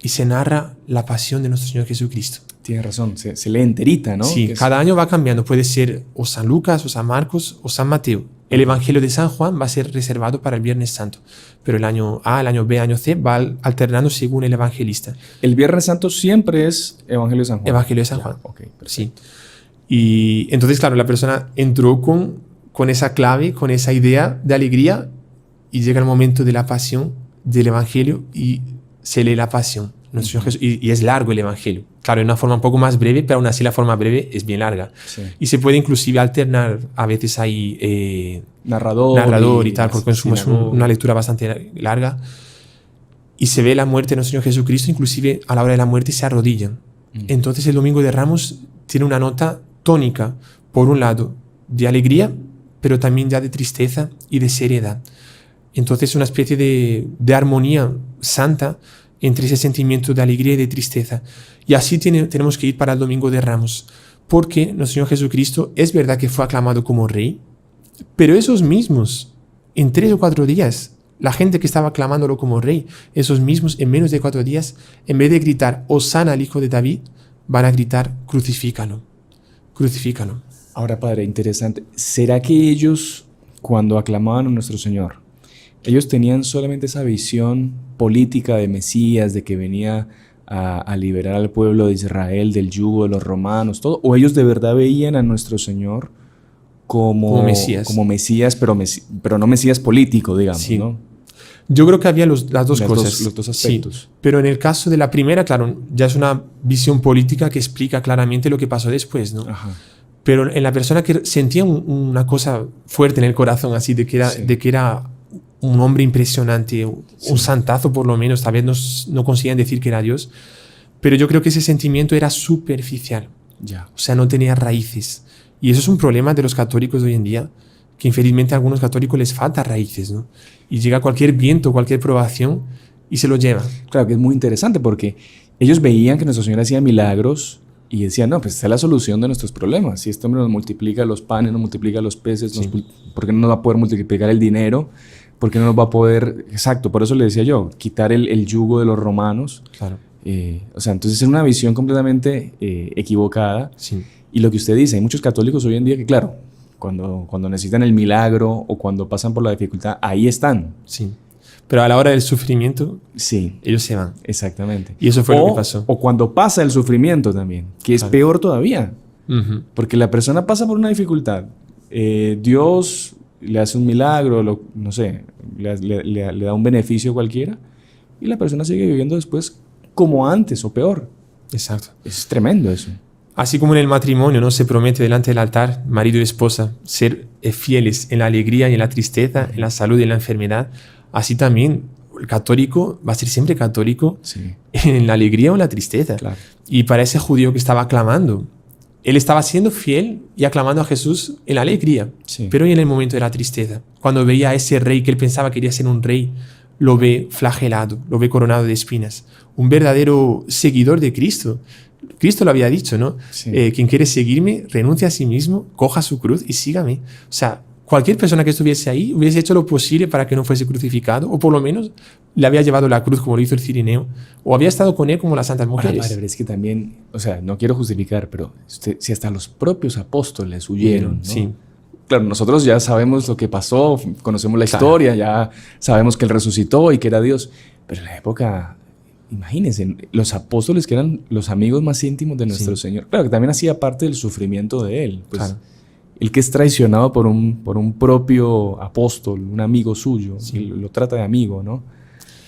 y se narra la pasión de nuestro Señor Jesucristo. Tiene razón, se lee enterita, ¿no? Sí, cada año va cambiando. Puede ser o San Lucas, o San Marcos, o San Mateo. El Evangelio de San Juan va a ser reservado para el Viernes Santo, pero el año A, el año B, el año C va alternando según el evangelista. El Viernes Santo siempre es Evangelio de San Juan. Evangelio de San Juan. Okay, sí. Y entonces, claro, la persona entró con esa clave, con esa idea de alegría, y llega el momento de la pasión, del Evangelio, y se lee la pasión. Nuestro Jesús, y es largo el Evangelio. Claro, de una forma un poco más breve, pero aún así la forma breve es bien larga. Sí. Y se puede inclusive alternar, a veces hay narrador y tal, porque es una lectura bastante larga. Y se ve la muerte de nuestro Señor Jesucristo, inclusive a la hora de la muerte se arrodillan. Entonces el Domingo de Ramos tiene una nota tónica, por un lado, de alegría, pero también ya de tristeza y de seriedad. Entonces una especie de armonía santa entre ese sentimiento de alegría y de tristeza. Y así tenemos que ir para el Domingo de Ramos, porque nuestro Señor Jesucristo es verdad que fue aclamado como Rey, Pero esos mismos, en 3 o 4 días, la gente que estaba aclamándolo como rey, esos mismos en menos de 4 días, en vez de gritar Hosana al hijo de David, van a gritar crucifícalo, crucifícalo. Ahora, padre, interesante. ¿Será que ellos, cuando aclamaban a nuestro Señor, ellos tenían solamente esa visión política de Mesías, de que venía a liberar al pueblo de Israel del yugo de los romanos, todo? ¿O ellos de verdad veían a nuestro Señor como Mesías, pero no Mesías político, digamos, Sí. ¿no? Yo creo que había las dos cosas. Los dos aspectos. Sí. Pero en el caso de la primera, claro, ya es una visión política que explica claramente lo que pasó después, ¿no? Ajá. Pero en la persona que sentía una cosa fuerte en el corazón, así de que era un hombre impresionante, un santazo por lo menos, tal vez no conseguían decir que era Dios, pero yo creo que ese sentimiento era superficial, Ya. o sea, no tenía raíces. Y eso es un problema de los católicos de hoy en día, que infelizmente a algunos católicos les falta raíces, ¿no? Y llega cualquier viento, cualquier probación y se lo lleva. Claro que es muy interesante porque ellos veían que nuestro Señor hacía milagros y decían, no, pues esta es la solución de nuestros problemas. Si este hombre nos multiplica los panes, nos multiplica los peces, Sí. ¿por qué no nos va a poder multiplicar el dinero? ¿Por qué no nos va a poder...? Exacto, por eso le decía yo, quitar el yugo de los romanos. Claro. O sea, entonces es una visión completamente equivocada. Sí. Y lo que usted dice, hay muchos católicos hoy en día que, claro, cuando necesitan el milagro o cuando pasan por la dificultad, ahí están. Sí. Pero a la hora del sufrimiento, Sí, ellos se van. exactamente. Y eso fue lo que pasó. O cuando pasa el sufrimiento también, que es Claro. peor todavía. Ujú. Porque la persona pasa por una dificultad. Dios le hace un milagro, no sé, le da un beneficio cualquiera y la persona sigue viviendo después como antes o peor. Exacto. Es tremendo eso. Así como en el matrimonio, ¿no? Se promete delante del altar, marido y esposa, ser fieles en la alegría y en la tristeza, en la salud y en la enfermedad. Así también el católico va a ser siempre católico Sí, en la alegría o en la tristeza. claro. Y para ese judío que estaba aclamando, él estaba siendo fiel y aclamando a Jesús en la alegría, Sí. pero y en el momento de la tristeza. Cuando veía a ese rey que él pensaba que quería ser un rey, lo ve flagelado, lo ve coronado de espinas. Un verdadero seguidor de Cristo. Cristo lo había dicho, ¿no? Sí. Quien quiere seguirme, renuncia a sí mismo, coja su cruz y sígame. O sea, cualquier persona que estuviese ahí hubiese hecho lo posible para que no fuese crucificado, o por lo menos le había llevado la cruz como lo hizo el cirineo, o había estado con él como las santas Ahora, mujeres. padre, pero es que también, o sea, no quiero justificar, pero si hasta los propios apóstoles huyeron, ¿no? Sí. Claro, nosotros ya sabemos lo que pasó, conocemos la Claro. historia, ya sabemos que Él resucitó y que era Dios. Pero en la época, imagínense, los apóstoles que eran los amigos más íntimos de nuestro Sí. Señor. Claro, que también hacía parte del sufrimiento de Él. Pues, Claro. el que es traicionado por un propio apóstol, un amigo suyo, Sí. y lo trata de amigo, ¿no?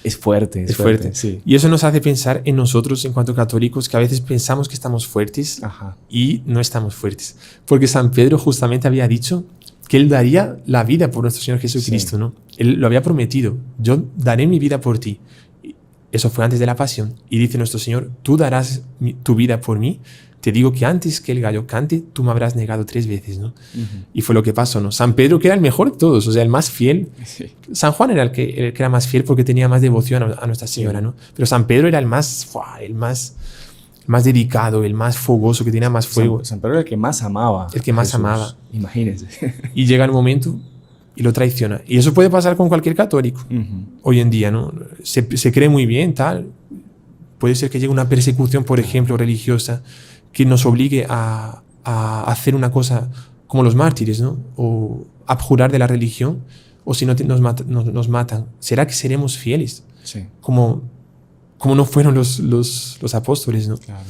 Es fuerte, Es fuerte. Sí. Y eso nos hace pensar en nosotros en cuanto católicos, que a veces pensamos que estamos fuertes Ajá. y no estamos fuertes. Porque San Pedro justamente había dicho que él daría la vida por nuestro Señor Jesucristo, Sí. ¿no? Él lo había prometido. Yo daré mi vida por ti. Y eso fue antes de la pasión. Y dice nuestro Señor, tú darás tu vida por mí. Te digo que antes que el gallo cante, tú me habrás negado 3 veces, ¿no? Ujú. Y fue lo que pasó, ¿no? San Pedro, que era el mejor de todos, o sea, el más fiel. Sí. San Juan era el que era más fiel porque tenía más devoción a Nuestra Señora, Sí. ¿no? Pero San Pedro era el más dedicado, el más fogoso, que tenía más fuego. San Pedro era el que más amaba. El que más a Jesús. amaba. Imagínense. Y llega el momento y lo traiciona. Y eso puede pasar con cualquier católico Ujú. hoy en día, ¿no? Se cree muy bien, tal. Puede ser que llegue una persecución, por ejemplo, religiosa, que nos obligue a hacer una cosa como los mártires, ¿no? O abjurar de la religión, o si no nos matan. ¿Será que seremos fieles? Sí, Como no fueron los apóstoles, ¿no? claro.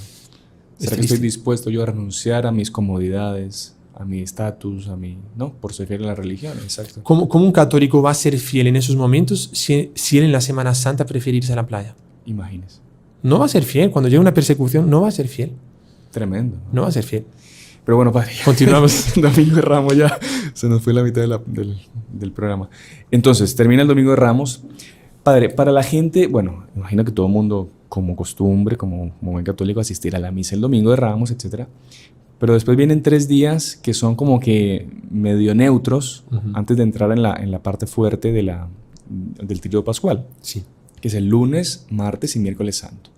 Es ¿Será que triste. estoy dispuesto yo a renunciar a mis comodidades, a mi estatus, no, por ser fiel a la religión? Exacto. ¿Cómo un católico va a ser fiel en esos momentos si él en la Semana Santa prefiere irse a la playa? Imagínese. No va a ser fiel. Cuando llega una persecución, no va a ser fiel. Tremendo. No va a ser fiel. Pero bueno, padre. Continuamos. Domingo de Ramos ya se nos fue la mitad del programa. Entonces, termina el Domingo de Ramos. Padre, para la gente, bueno, imagino que todo el mundo, como costumbre, como buen católico, asistir a la misa el Domingo de Ramos, etc. Pero después vienen 3 días que son como que medio neutros Ujú. antes de entrar en la parte fuerte del Tríodo Pascual, Sí. que es el lunes, martes y miércoles santo.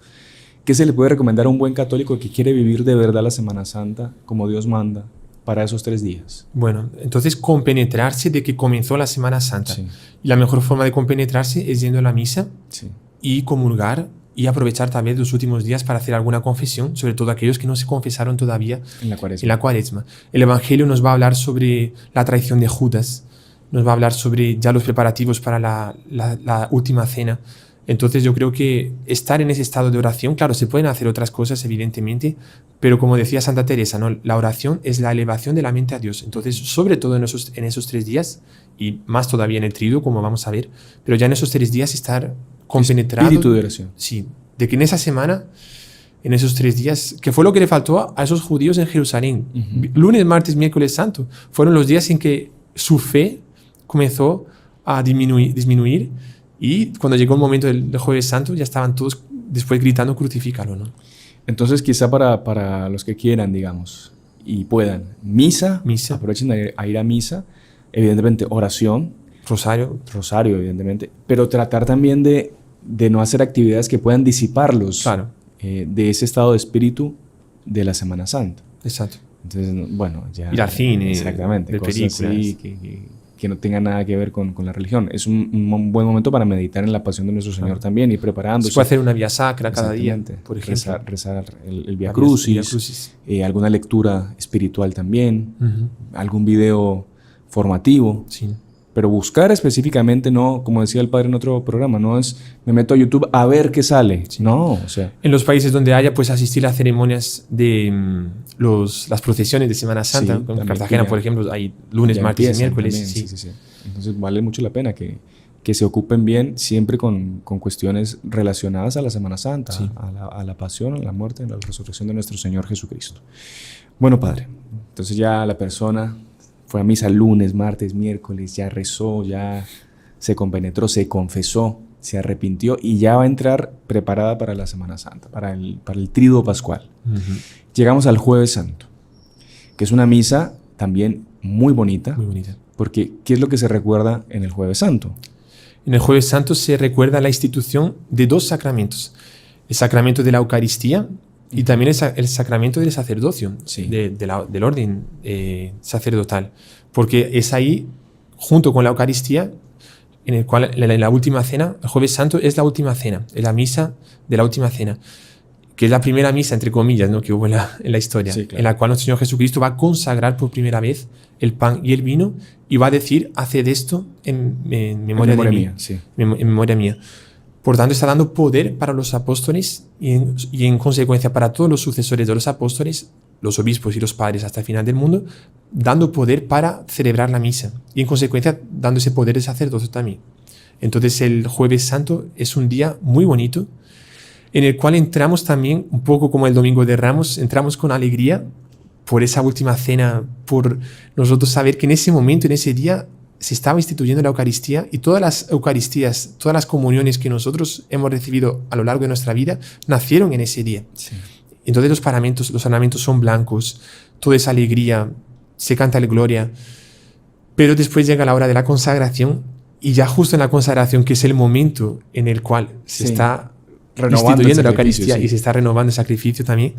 ¿Qué se le puede recomendar a un buen católico que quiere vivir de verdad la Semana Santa como Dios manda para esos 3 días? Bueno, entonces compenetrarse de que comenzó la Semana Santa. Sí. Y la mejor forma de compenetrarse es yendo a la misa Sí. y comulgar y aprovechar también los últimos días para hacer alguna confesión, sobre todo aquellos que no se confesaron todavía En la Cuaresma. en la Cuaresma. El Evangelio nos va a hablar sobre la traición de Judas, nos va a hablar sobre ya los preparativos para la última cena. Entonces yo creo que estar en ese estado de oración, claro, se pueden hacer otras cosas evidentemente, pero como decía Santa Teresa, ¿no? La oración es la elevación de la mente a Dios. Entonces, sobre todo en esos 3 días, y más todavía en el triduo, como vamos a ver, pero ya en esos 3 días estar compenetrado. Espíritu de oración. Sí, de que en esa semana, en esos 3 días, que fue lo que le faltó a esos judíos en Jerusalén. Lunes, martes, miércoles santo, fueron los días en que su fe comenzó a disminuir, y cuando llegó el momento del Jueves Santo ya estaban todos después gritando crucifícalo, ¿no? Entonces, quizá para los que quieran, digamos, y puedan, misa. Aprovechen a ir a misa, evidentemente oración, rosario, evidentemente, pero tratar también de no hacer actividades que puedan disiparlos, claro, de ese estado de espíritu de la Semana Santa. Exacto. Entonces, bueno, ya... Ir al cine, exactamente, ver cosas películas. así que no tengan nada que ver con la religión. Es un buen momento para meditar en la pasión de nuestro Señor también, ir preparándose. Se puede hacer una vía sacra cada día, por ejemplo. Rezar el Vía Crucis, alguna lectura espiritual también, algún video formativo. Sí. Pero buscar específicamente, no, como decía el padre en otro programa, no es me meto a YouTube a ver qué sale. Sí. No, o sea... En los países donde haya, pues asistir a ceremonias de las procesiones de Semana Santa. Sí, en Cartagena, por ejemplo, hay lunes, martes y miércoles. Sí. Entonces vale mucho la pena que se ocupen bien siempre con cuestiones relacionadas a la Semana Santa, sí, a la pasión, a la muerte, a la resurrección de nuestro Señor Jesucristo. Bueno, padre, entonces ya la persona... fue a misa lunes, martes, miércoles, ya rezó, ya se compenetró, se confesó, se arrepintió y ya va a entrar preparada para la Semana Santa, para el Tríduo Pascual. Llegamos al Jueves Santo, que es una misa también muy bonita. Muy bonita. Porque, ¿qué es lo que se recuerda en el Jueves Santo? En el Jueves Santo se recuerda la institución de 2 sacramentos. El sacramento de la Eucaristía y también el sacramento del sacerdocio, sí, del orden sacerdotal. Porque es ahí, junto con la Eucaristía, en el cual la última cena, el Jueves Santo es la última cena, es la misa de la última cena, que es la primera misa, entre comillas, ¿no?, que hubo en la historia, sí, claro, en la cual nuestro Señor Jesucristo va a consagrar por primera vez el pan y el vino y va a decir, haced esto en memoria de mí, mía, sí, en memoria mía. Por tanto, está dando poder para los apóstoles y en consecuencia para todos los sucesores de los apóstoles, los obispos y los padres hasta el final del mundo, dando poder para celebrar la misa y en consecuencia dando ese poder de sacerdocio también. Entonces el Jueves Santo es un día muy bonito en el cual entramos también, un poco como el Domingo de Ramos, entramos con alegría por esa última cena, por nosotros saber que en ese momento, en ese día, se estaba instituyendo la Eucaristía y todas las Eucaristías, todas las comuniones que nosotros hemos recibido a lo largo de nuestra vida nacieron en ese día. Sí. Entonces los ornamentos son blancos, toda esa alegría, se canta el Gloria, pero después llega la hora de la consagración y ya justo en la consagración, que es el momento en el cual se está instituyendo la Eucaristía, sí, y se está renovando el sacrificio también,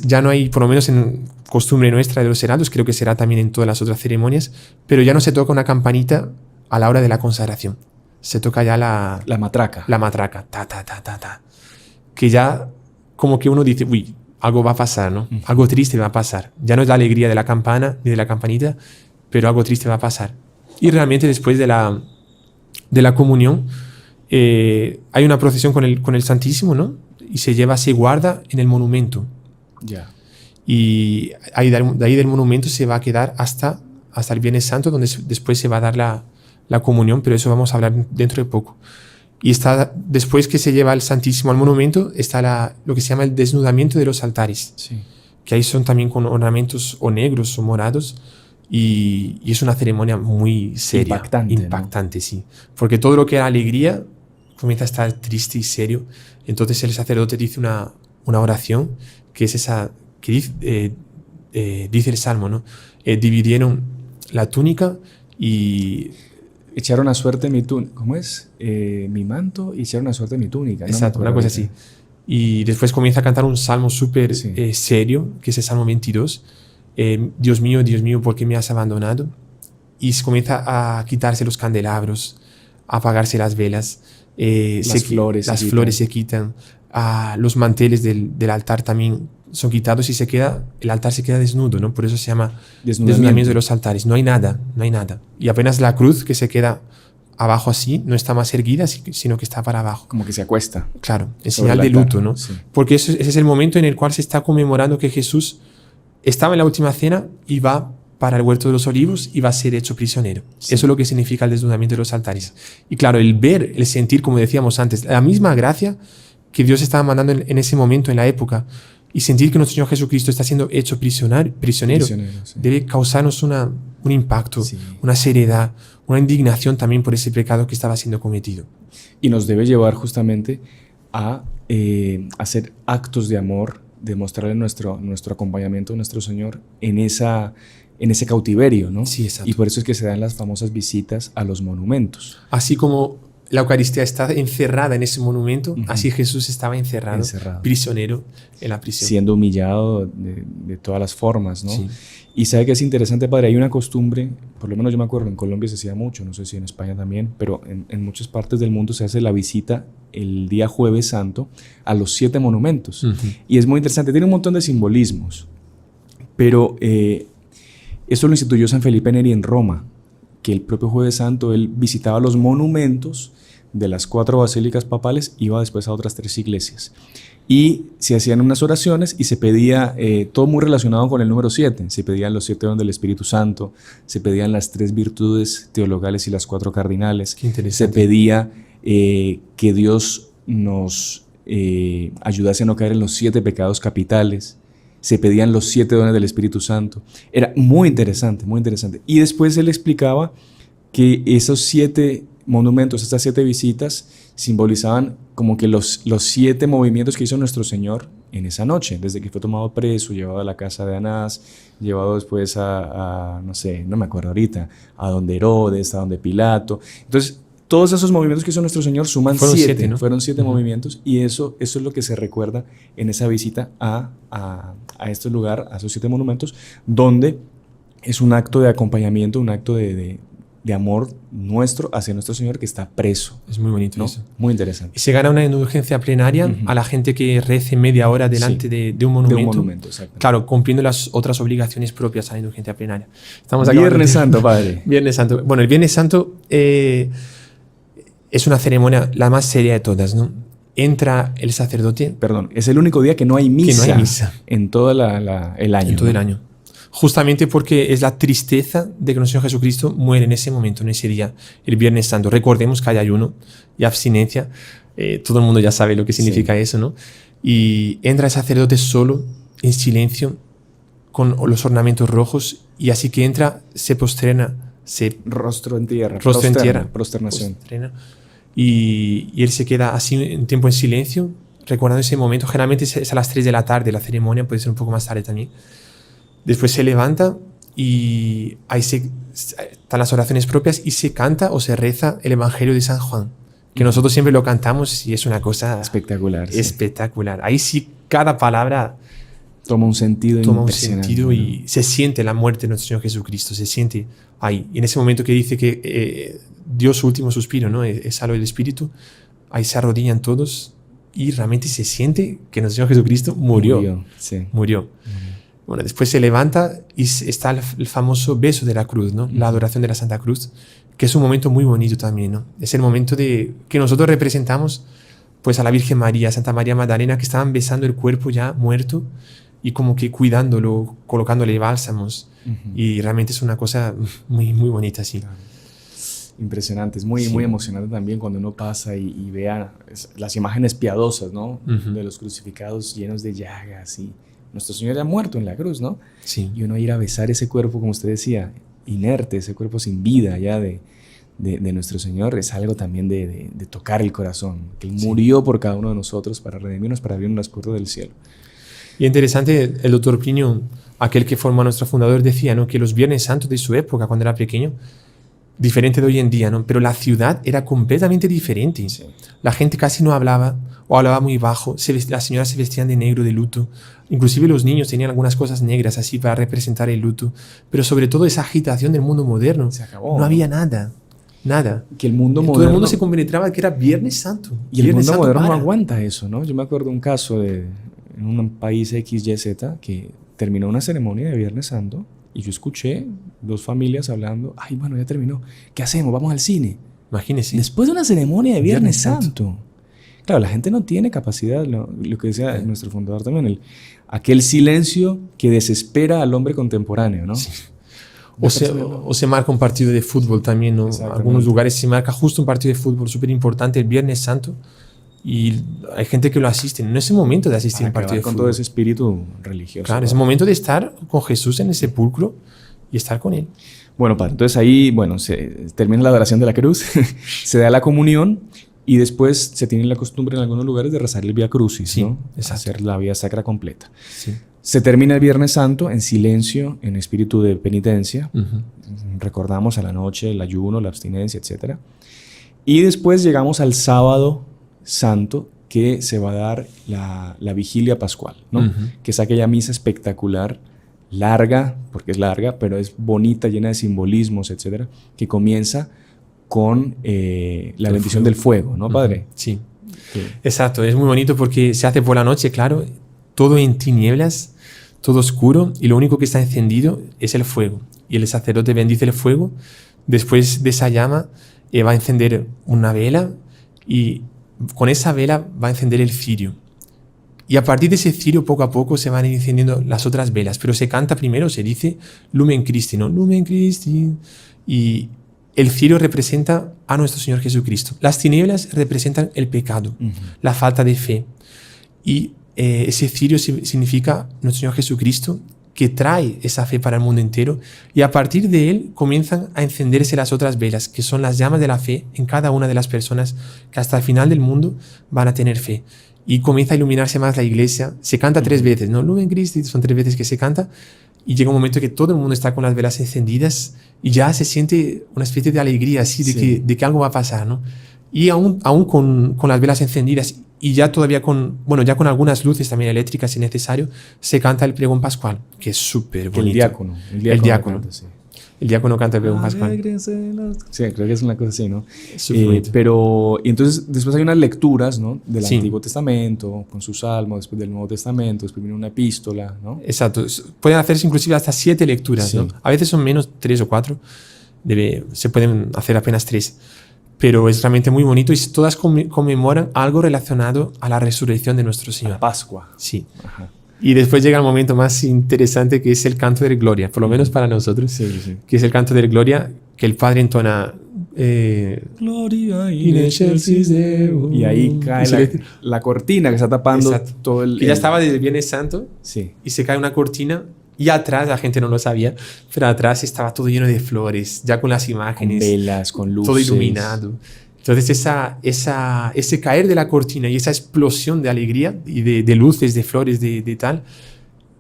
ya no hay, por lo menos en costumbre nuestra de los heraldos, creo que será también en todas las otras ceremonias, pero ya no se toca una campanita a la hora de la consagración. Se toca ya la matraca. La matraca, ta. Que ya como que uno dice, uy, algo va a pasar, ¿no? Algo triste va a pasar. Ya no es la alegría de la campana ni de la campanita, pero algo triste va a pasar. Y realmente después de la comunión hay una procesión con el Santísimo, ¿no? Y se guarda en el monumento. Ya. Y ahí, de ahí del monumento se va a quedar hasta el Viernes Santo, donde después se va a dar la comunión, pero eso vamos a hablar dentro de poco. Y después que se lleva el Santísimo al monumento, está lo que se llama el desnudamiento de los altares, sí, que ahí son también con ornamentos o negros o morados, y es una ceremonia muy seria. Impactante, ¿no? Sí. Porque todo lo que era alegría comienza a estar triste y serio. Entonces el sacerdote dice una oración, que es esa que dice el Salmo, ¿no? Dividieron la túnica y... echaron a suerte mi túnica. ¿Cómo es? Mi manto y echaron a suerte mi túnica. Exacto, una cosa así. Y después comienza a cantar un salmo súper serio, que es el Salmo 22. Dios mío, ¿por qué me has abandonado? Y se comienza a quitarse los candelabros, a apagarse las velas, las flores se quitan, los manteles del altar también son quitados y el altar se queda desnudo, ¿no? Por eso se llama desnudamiento de los altares. No hay nada. Y apenas la cruz que se queda abajo así, no está más erguida, sino que está para abajo. Como que se acuesta. Claro, en señal de luto, ¿no? Sí. Porque ese es el momento en el cual se está conmemorando que Jesús estaba en la última cena y va para el huerto de los olivos y va a ser hecho prisionero. Sí. Eso es lo que significa el desnudamiento de los altares. Y claro, el ver, el sentir, como decíamos antes, la misma gracia que Dios estaba mandando en ese momento, en la época, y sentir que nuestro Señor Jesucristo está siendo hecho prisionero sí. Debe causarnos un impacto, sí. Una seriedad, una indignación también por ese pecado que estaba siendo cometido. Y nos debe llevar justamente a hacer actos de amor, de mostrarle nuestro acompañamiento a nuestro Señor en ese cautiverio, ¿no? Sí, exacto. Y por eso es que se dan las famosas visitas a los monumentos. Así como la Eucaristía está encerrada en ese monumento, así Jesús estaba encerrado, prisionero en la prisión. Siendo humillado de todas las formas, ¿no? Sí. Y sabe que es interesante, padre, hay una costumbre, por lo menos yo me acuerdo, en Colombia se hacía mucho, no sé si en España también, pero en muchas partes del mundo se hace la visita el día Jueves Santo a los 7 monumentos. Y es muy interesante, tiene un montón de simbolismos, pero eso lo instituyó San Felipe Neri en Roma, que el propio Jueves Santo él visitaba los monumentos de las 4 basílicas papales, iba después a otras 3 iglesias. Y se hacían unas oraciones y se pedía, todo muy relacionado con el número 7, se pedían los 7 dones del Espíritu Santo, se pedían las 3 virtudes teologales y las 4 cardinales, se pedía que Dios nos ayudase a no caer en los 7 pecados capitales, se pedían los 7 dones del Espíritu Santo. Era muy interesante, muy interesante. Y después él explicaba que esos 7 monumentos, estas 7 visitas, simbolizaban como que los 7 movimientos que hizo nuestro Señor en esa noche, desde que fue tomado preso, llevado a la casa de Anás, llevado después no sé, no me acuerdo ahorita, a donde Herodes, a donde Pilato. Entonces, todos esos movimientos que hizo nuestro Señor suman 7, ¿no? Fueron 7 movimientos, y eso es lo que se recuerda en esa visita a este lugar, a esos 7 monumentos, donde es un acto de acompañamiento, un acto de amor nuestro hacia nuestro Señor que está preso. Es muy bonito, ¿no? Eso. Muy interesante. Y se gana una indulgencia plenaria a la gente que rece media hora delante de un monumento. De un monumento, exacto. Claro, cumpliendo las otras obligaciones propias a la indulgencia plenaria. Viernes Santo, padre. Viernes Santo. Bueno, el Viernes Santo es una ceremonia la más seria de todas, ¿no? Entra el sacerdote. Perdón, es el único día que no hay misa. En todo el año. En todo el año. Justamente porque es la tristeza de que nuestro Señor Jesucristo muere en ese momento, en ese día, el Viernes Santo. Recordemos que hay ayuno y abstinencia. Todo el mundo ya sabe lo que significa eso, ¿no? Y entra el sacerdote solo, en silencio, con los ornamentos rojos, y así que entra, se postrena. Rostro en tierra. Prosternación. Y él se queda así un tiempo en silencio, recordando ese momento. Generalmente es a las 3 de la tarde la ceremonia, puede ser un poco más tarde también. Después se levanta y ahí están las oraciones propias y se canta o se reza el Evangelio de San Juan, que nosotros siempre lo cantamos y es una cosa espectacular. Espectacular. Ahí sí cada palabra toma un sentido y se siente la muerte de nuestro Señor Jesucristo, se siente ahí. Y en ese momento que dice que dio su último suspiro, ¿no? Exhaló el Espíritu, ahí se arrodillan todos y realmente se siente que nuestro Señor Jesucristo murió. Murió. Bueno, después se levanta y está el famoso beso de la cruz, ¿no? La adoración de la Santa Cruz, que es un momento muy bonito también, ¿no? Es el momento que nosotros representamos pues a la Virgen María, Santa María Magdalena, que estaban besando el cuerpo ya muerto y como que cuidándolo, colocándole bálsamos. Y realmente es una cosa muy, muy bonita, sí. Claro. Impresionante, es muy emocionante también cuando uno pasa y vea las imágenes piadosas, ¿no? De los crucificados llenos de llagas y nuestro Señor ya muerto en la cruz, ¿no? Sí. Y uno ir a besar ese cuerpo, como usted decía, inerte, ese cuerpo sin vida ya de nuestro Señor, es algo también de tocar el corazón, que Él murió por cada uno de nosotros para redimirnos, para abrirnos las puertas del cielo. Y interesante, el doctor Plinio, aquel que formó a nuestro fundador, decía, ¿no? Que los Viernes Santos de su época, cuando era pequeño, diferente de hoy en día, ¿no? Pero la ciudad era completamente diferente. Sí. La gente casi no hablaba o hablaba muy bajo. Las señoras se vestían de negro, de luto. Inclusive los niños tenían algunas cosas negras así para representar el luto. Pero sobre todo esa agitación del mundo moderno. Se acabó. No había nada. Nada. Que el mundo moderno... Todo el mundo se compenetraba que era Viernes Santo. Y el Viernes mundo Santo moderno no para. aguanta eso, ¿no? Yo me acuerdo un caso en un país XYZ que terminó una ceremonia de Viernes Santo y yo escuché dos familias hablando, ay, bueno, ya terminó, ¿qué hacemos? Vamos al cine. Imagínese. Después de una ceremonia de Viernes Viernes Santo. Claro, la gente no tiene capacidad, lo que decía nuestro fundador también, aquel silencio que desespera al hombre contemporáneo, ¿no? Sí. O se marca un partido de fútbol también, ¿no? En algunos lugares se marca justo un partido de fútbol súper importante el Viernes Santo y hay gente que lo asiste. No es el momento de asistir a un partido de con fútbol. todo ese espíritu religioso. Claro, es el momento de estar con Jesús en el sepulcro y estar con Él. Bueno, padre, entonces ahí, bueno, se termina la adoración de la cruz, se da la comunión y después se tiene la costumbre en algunos lugares de rezar el Vía Crucis, Sí, ¿no? exacto. Hacer la vía sacra completa. Sí. Se termina el Viernes Santo en silencio, en espíritu de penitencia. Recordamos a la noche el ayuno, la abstinencia, etc. Y después llegamos al Sábado Santo, que se va a dar la vigilia pascual, ¿no? Que es aquella misa espectacular, larga, porque es larga, pero es bonita, llena de simbolismos, etc. Que comienza con la bendición del fuego, ¿no, padre? Sí. Exacto, es muy bonito porque se hace por la noche, claro, todo en tinieblas, todo oscuro, y lo único que está encendido es el fuego. Y el sacerdote bendice el fuego, después de esa llama va a encender una vela y con esa vela va a encender el cirio. Y a partir de ese cirio poco a poco se van encendiendo las otras velas, pero se canta primero, se dice Lumen Christi, ¿no? Lumen Christi. Y el cirio representa a nuestro Señor Jesucristo. Las tinieblas representan el pecado, la falta de fe. Y ese cirio significa nuestro Señor Jesucristo, que trae esa fe para el mundo entero, y a partir de él comienzan a encenderse las otras velas, que son las llamas de la fe en cada una de las personas que hasta el final del mundo van a tener fe. Y comienza a iluminarse más la iglesia. Se canta 3 veces, ¿no? Lumen Christi, son 3 veces que se canta, y llega un momento que todo el mundo está con las velas encendidas y ya se siente una especie de alegría así de que algo va a pasar, ¿no? Y aún con las velas encendidas y ya todavía con algunas luces también eléctricas si necesario, se canta el pregón pascual, que es súper bonito. El diácono. Canta, sí. El diácono canta el pregón pascual. Sí, creo que es una cosa así, ¿no? Bonito. Pero, y entonces después hay unas lecturas, ¿no? Del Antiguo Testamento, con sus salmos, después del Nuevo Testamento, después viene una epístola, ¿no? Exacto. Pueden hacerse inclusive hasta 7 lecturas, ¿no? A veces son menos, 3 o 4. Se pueden hacer apenas 3. Pero es realmente muy bonito y todas conmemoran algo relacionado a la resurrección de nuestro Señor. La Pascua. Sí. Ajá. Y después llega el momento más interesante, que es el canto de Gloria, por lo menos para nosotros, que es el canto de Gloria, que el Padre entona Gloria in excelsis Deo. Y ahí cae la cortina que está tapando todo el... Que ya estaba desde el Viernes Santo, y se cae una cortina. Y atrás, la gente no lo sabía, pero atrás estaba todo lleno de flores, ya con las imágenes. Con velas, con luces. Todo iluminado. Entonces ese caer de la cortina y esa explosión de alegría y de luces, de flores, de tal,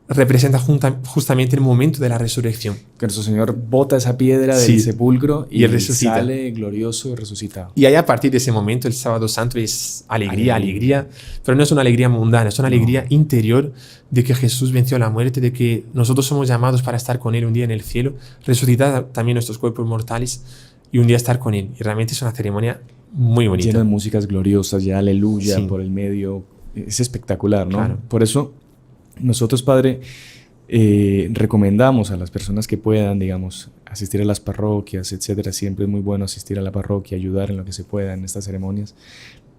representa justamente el momento de la resurrección. Que nuestro Señor bota esa piedra del sepulcro y Él resucita. Sale glorioso y resucitado. Y ahí a partir de ese momento el Sábado Santo es alegría, pero no es una alegría mundana, es una alegría interior de que Jesús venció la muerte, de que nosotros somos llamados para estar con Él un día en el cielo, resucitar también nuestros cuerpos mortales y un día estar con Él. Y realmente es una ceremonia muy bonita. Llena de músicas gloriosas, ya aleluya por el medio. Es espectacular, ¿no? Claro. Por eso nosotros, Padre, recomendamos a las personas que puedan, digamos, asistir a las parroquias, etcétera. Siempre es muy bueno asistir a la parroquia, ayudar en lo que se pueda en estas ceremonias.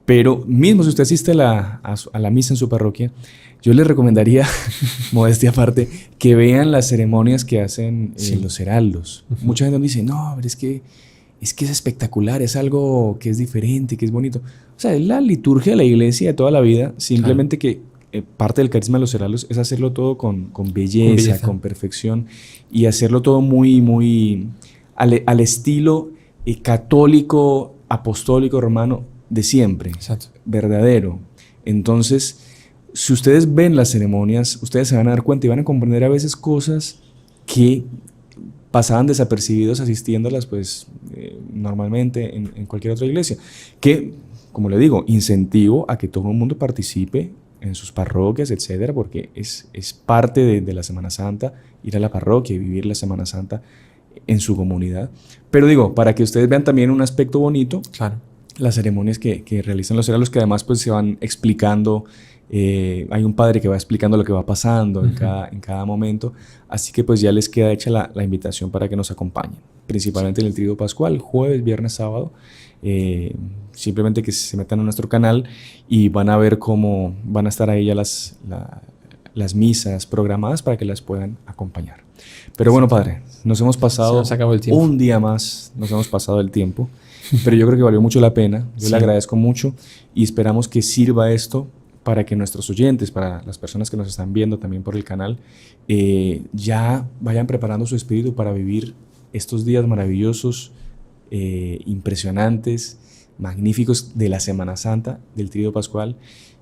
Pero mismo si usted asiste a la misa en su parroquia, yo les recomendaría, modestia aparte, que vean las ceremonias que hacen los heraldos. Mucha gente me dice, no, pero es que es espectacular, es algo que es diferente, que es bonito. O sea, es la liturgia de la iglesia de toda la vida, simplemente que parte del carisma de los heraldos es hacerlo todo con belleza, con perfección, y hacerlo todo muy, muy al estilo católico, apostólico, romano de siempre. Exacto. Verdadero. Entonces, si ustedes ven las ceremonias, ustedes se van a dar cuenta y van a comprender a veces cosas que pasaban desapercibidos asistiéndolas pues normalmente en cualquier otra iglesia. Que, como le digo, incentivo a que todo el mundo participe en sus parroquias, etcétera, porque es parte de la Semana Santa, ir a la parroquia y vivir la Semana Santa en su comunidad. Pero digo, para que ustedes vean también un aspecto bonito, Claro. las ceremonias que realizan los hermanos, que además pues se van explicando. Hay un padre que va explicando lo que va pasando en cada momento, así que pues ya les queda hecha la invitación para que nos acompañen, principalmente en el Tríodo Pascual, jueves, viernes, sábado. Simplemente que se metan a nuestro canal y van a ver cómo van a estar ahí ya las misas programadas para que las puedan acompañar. Pero bueno, padre, nos hemos pasado Se nos acabó el tiempo. un día más, nos hemos pasado el tiempo, pero yo creo que valió mucho la pena. Yo le agradezco mucho y esperamos que sirva esto para que nuestros oyentes, para las personas que nos están viendo también por el canal, ya vayan preparando su espíritu para vivir estos días maravillosos, impresionantes, magníficos de la Semana Santa, del Tríodo Pascual.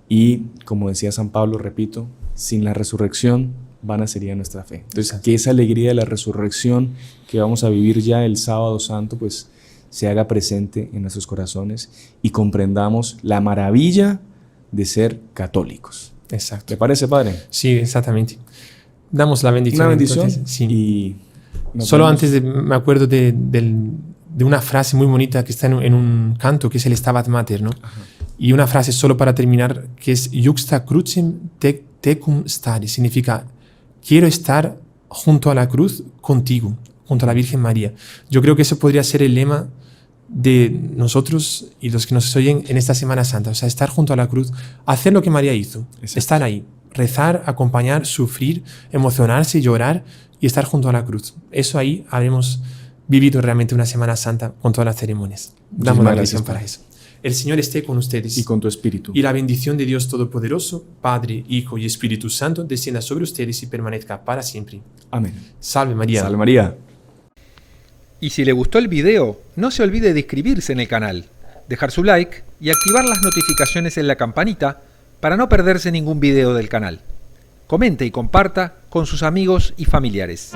Y como decía San Pablo, repito, sin la resurrección vana sería nuestra fe. Entonces, que esa alegría de la resurrección que vamos a vivir ya el Sábado Santo, pues se haga presente en nuestros corazones y comprendamos la maravilla de ser católicos. Exacto. ¿Te parece, padre? Sí, exactamente. Damos la bendición. Una bendición. Entonces, sí. Y solo vemos. antes me acuerdo de una frase muy bonita que está en un canto, que es el Stabat Mater, ¿no? Ajá. Y una frase solo para terminar, que es Juxta crucem tecum stare, significa quiero estar junto a la cruz contigo, junto a la Virgen María. Yo creo que eso podría ser el lema de nosotros y los que nos oyen en esta Semana Santa, o sea, estar junto a la cruz, hacer lo que María hizo, estar ahí, rezar, acompañar, sufrir, emocionarse, llorar y estar junto a la cruz. Eso ahí habremos vivido realmente una Semana Santa con todas las ceremonias. Damos la bendición para eso. El Señor esté con ustedes. Y con tu espíritu. Y la bendición de Dios Todopoderoso, Padre, Hijo y Espíritu Santo, descienda sobre ustedes y permanezca para siempre. Amén. Salve María. Salve María. Y si le gustó el video, no se olvide de inscribirse en el canal, dejar su like y activar las notificaciones en la campanita para no perderse ningún video del canal. Comente y comparta con sus amigos y familiares.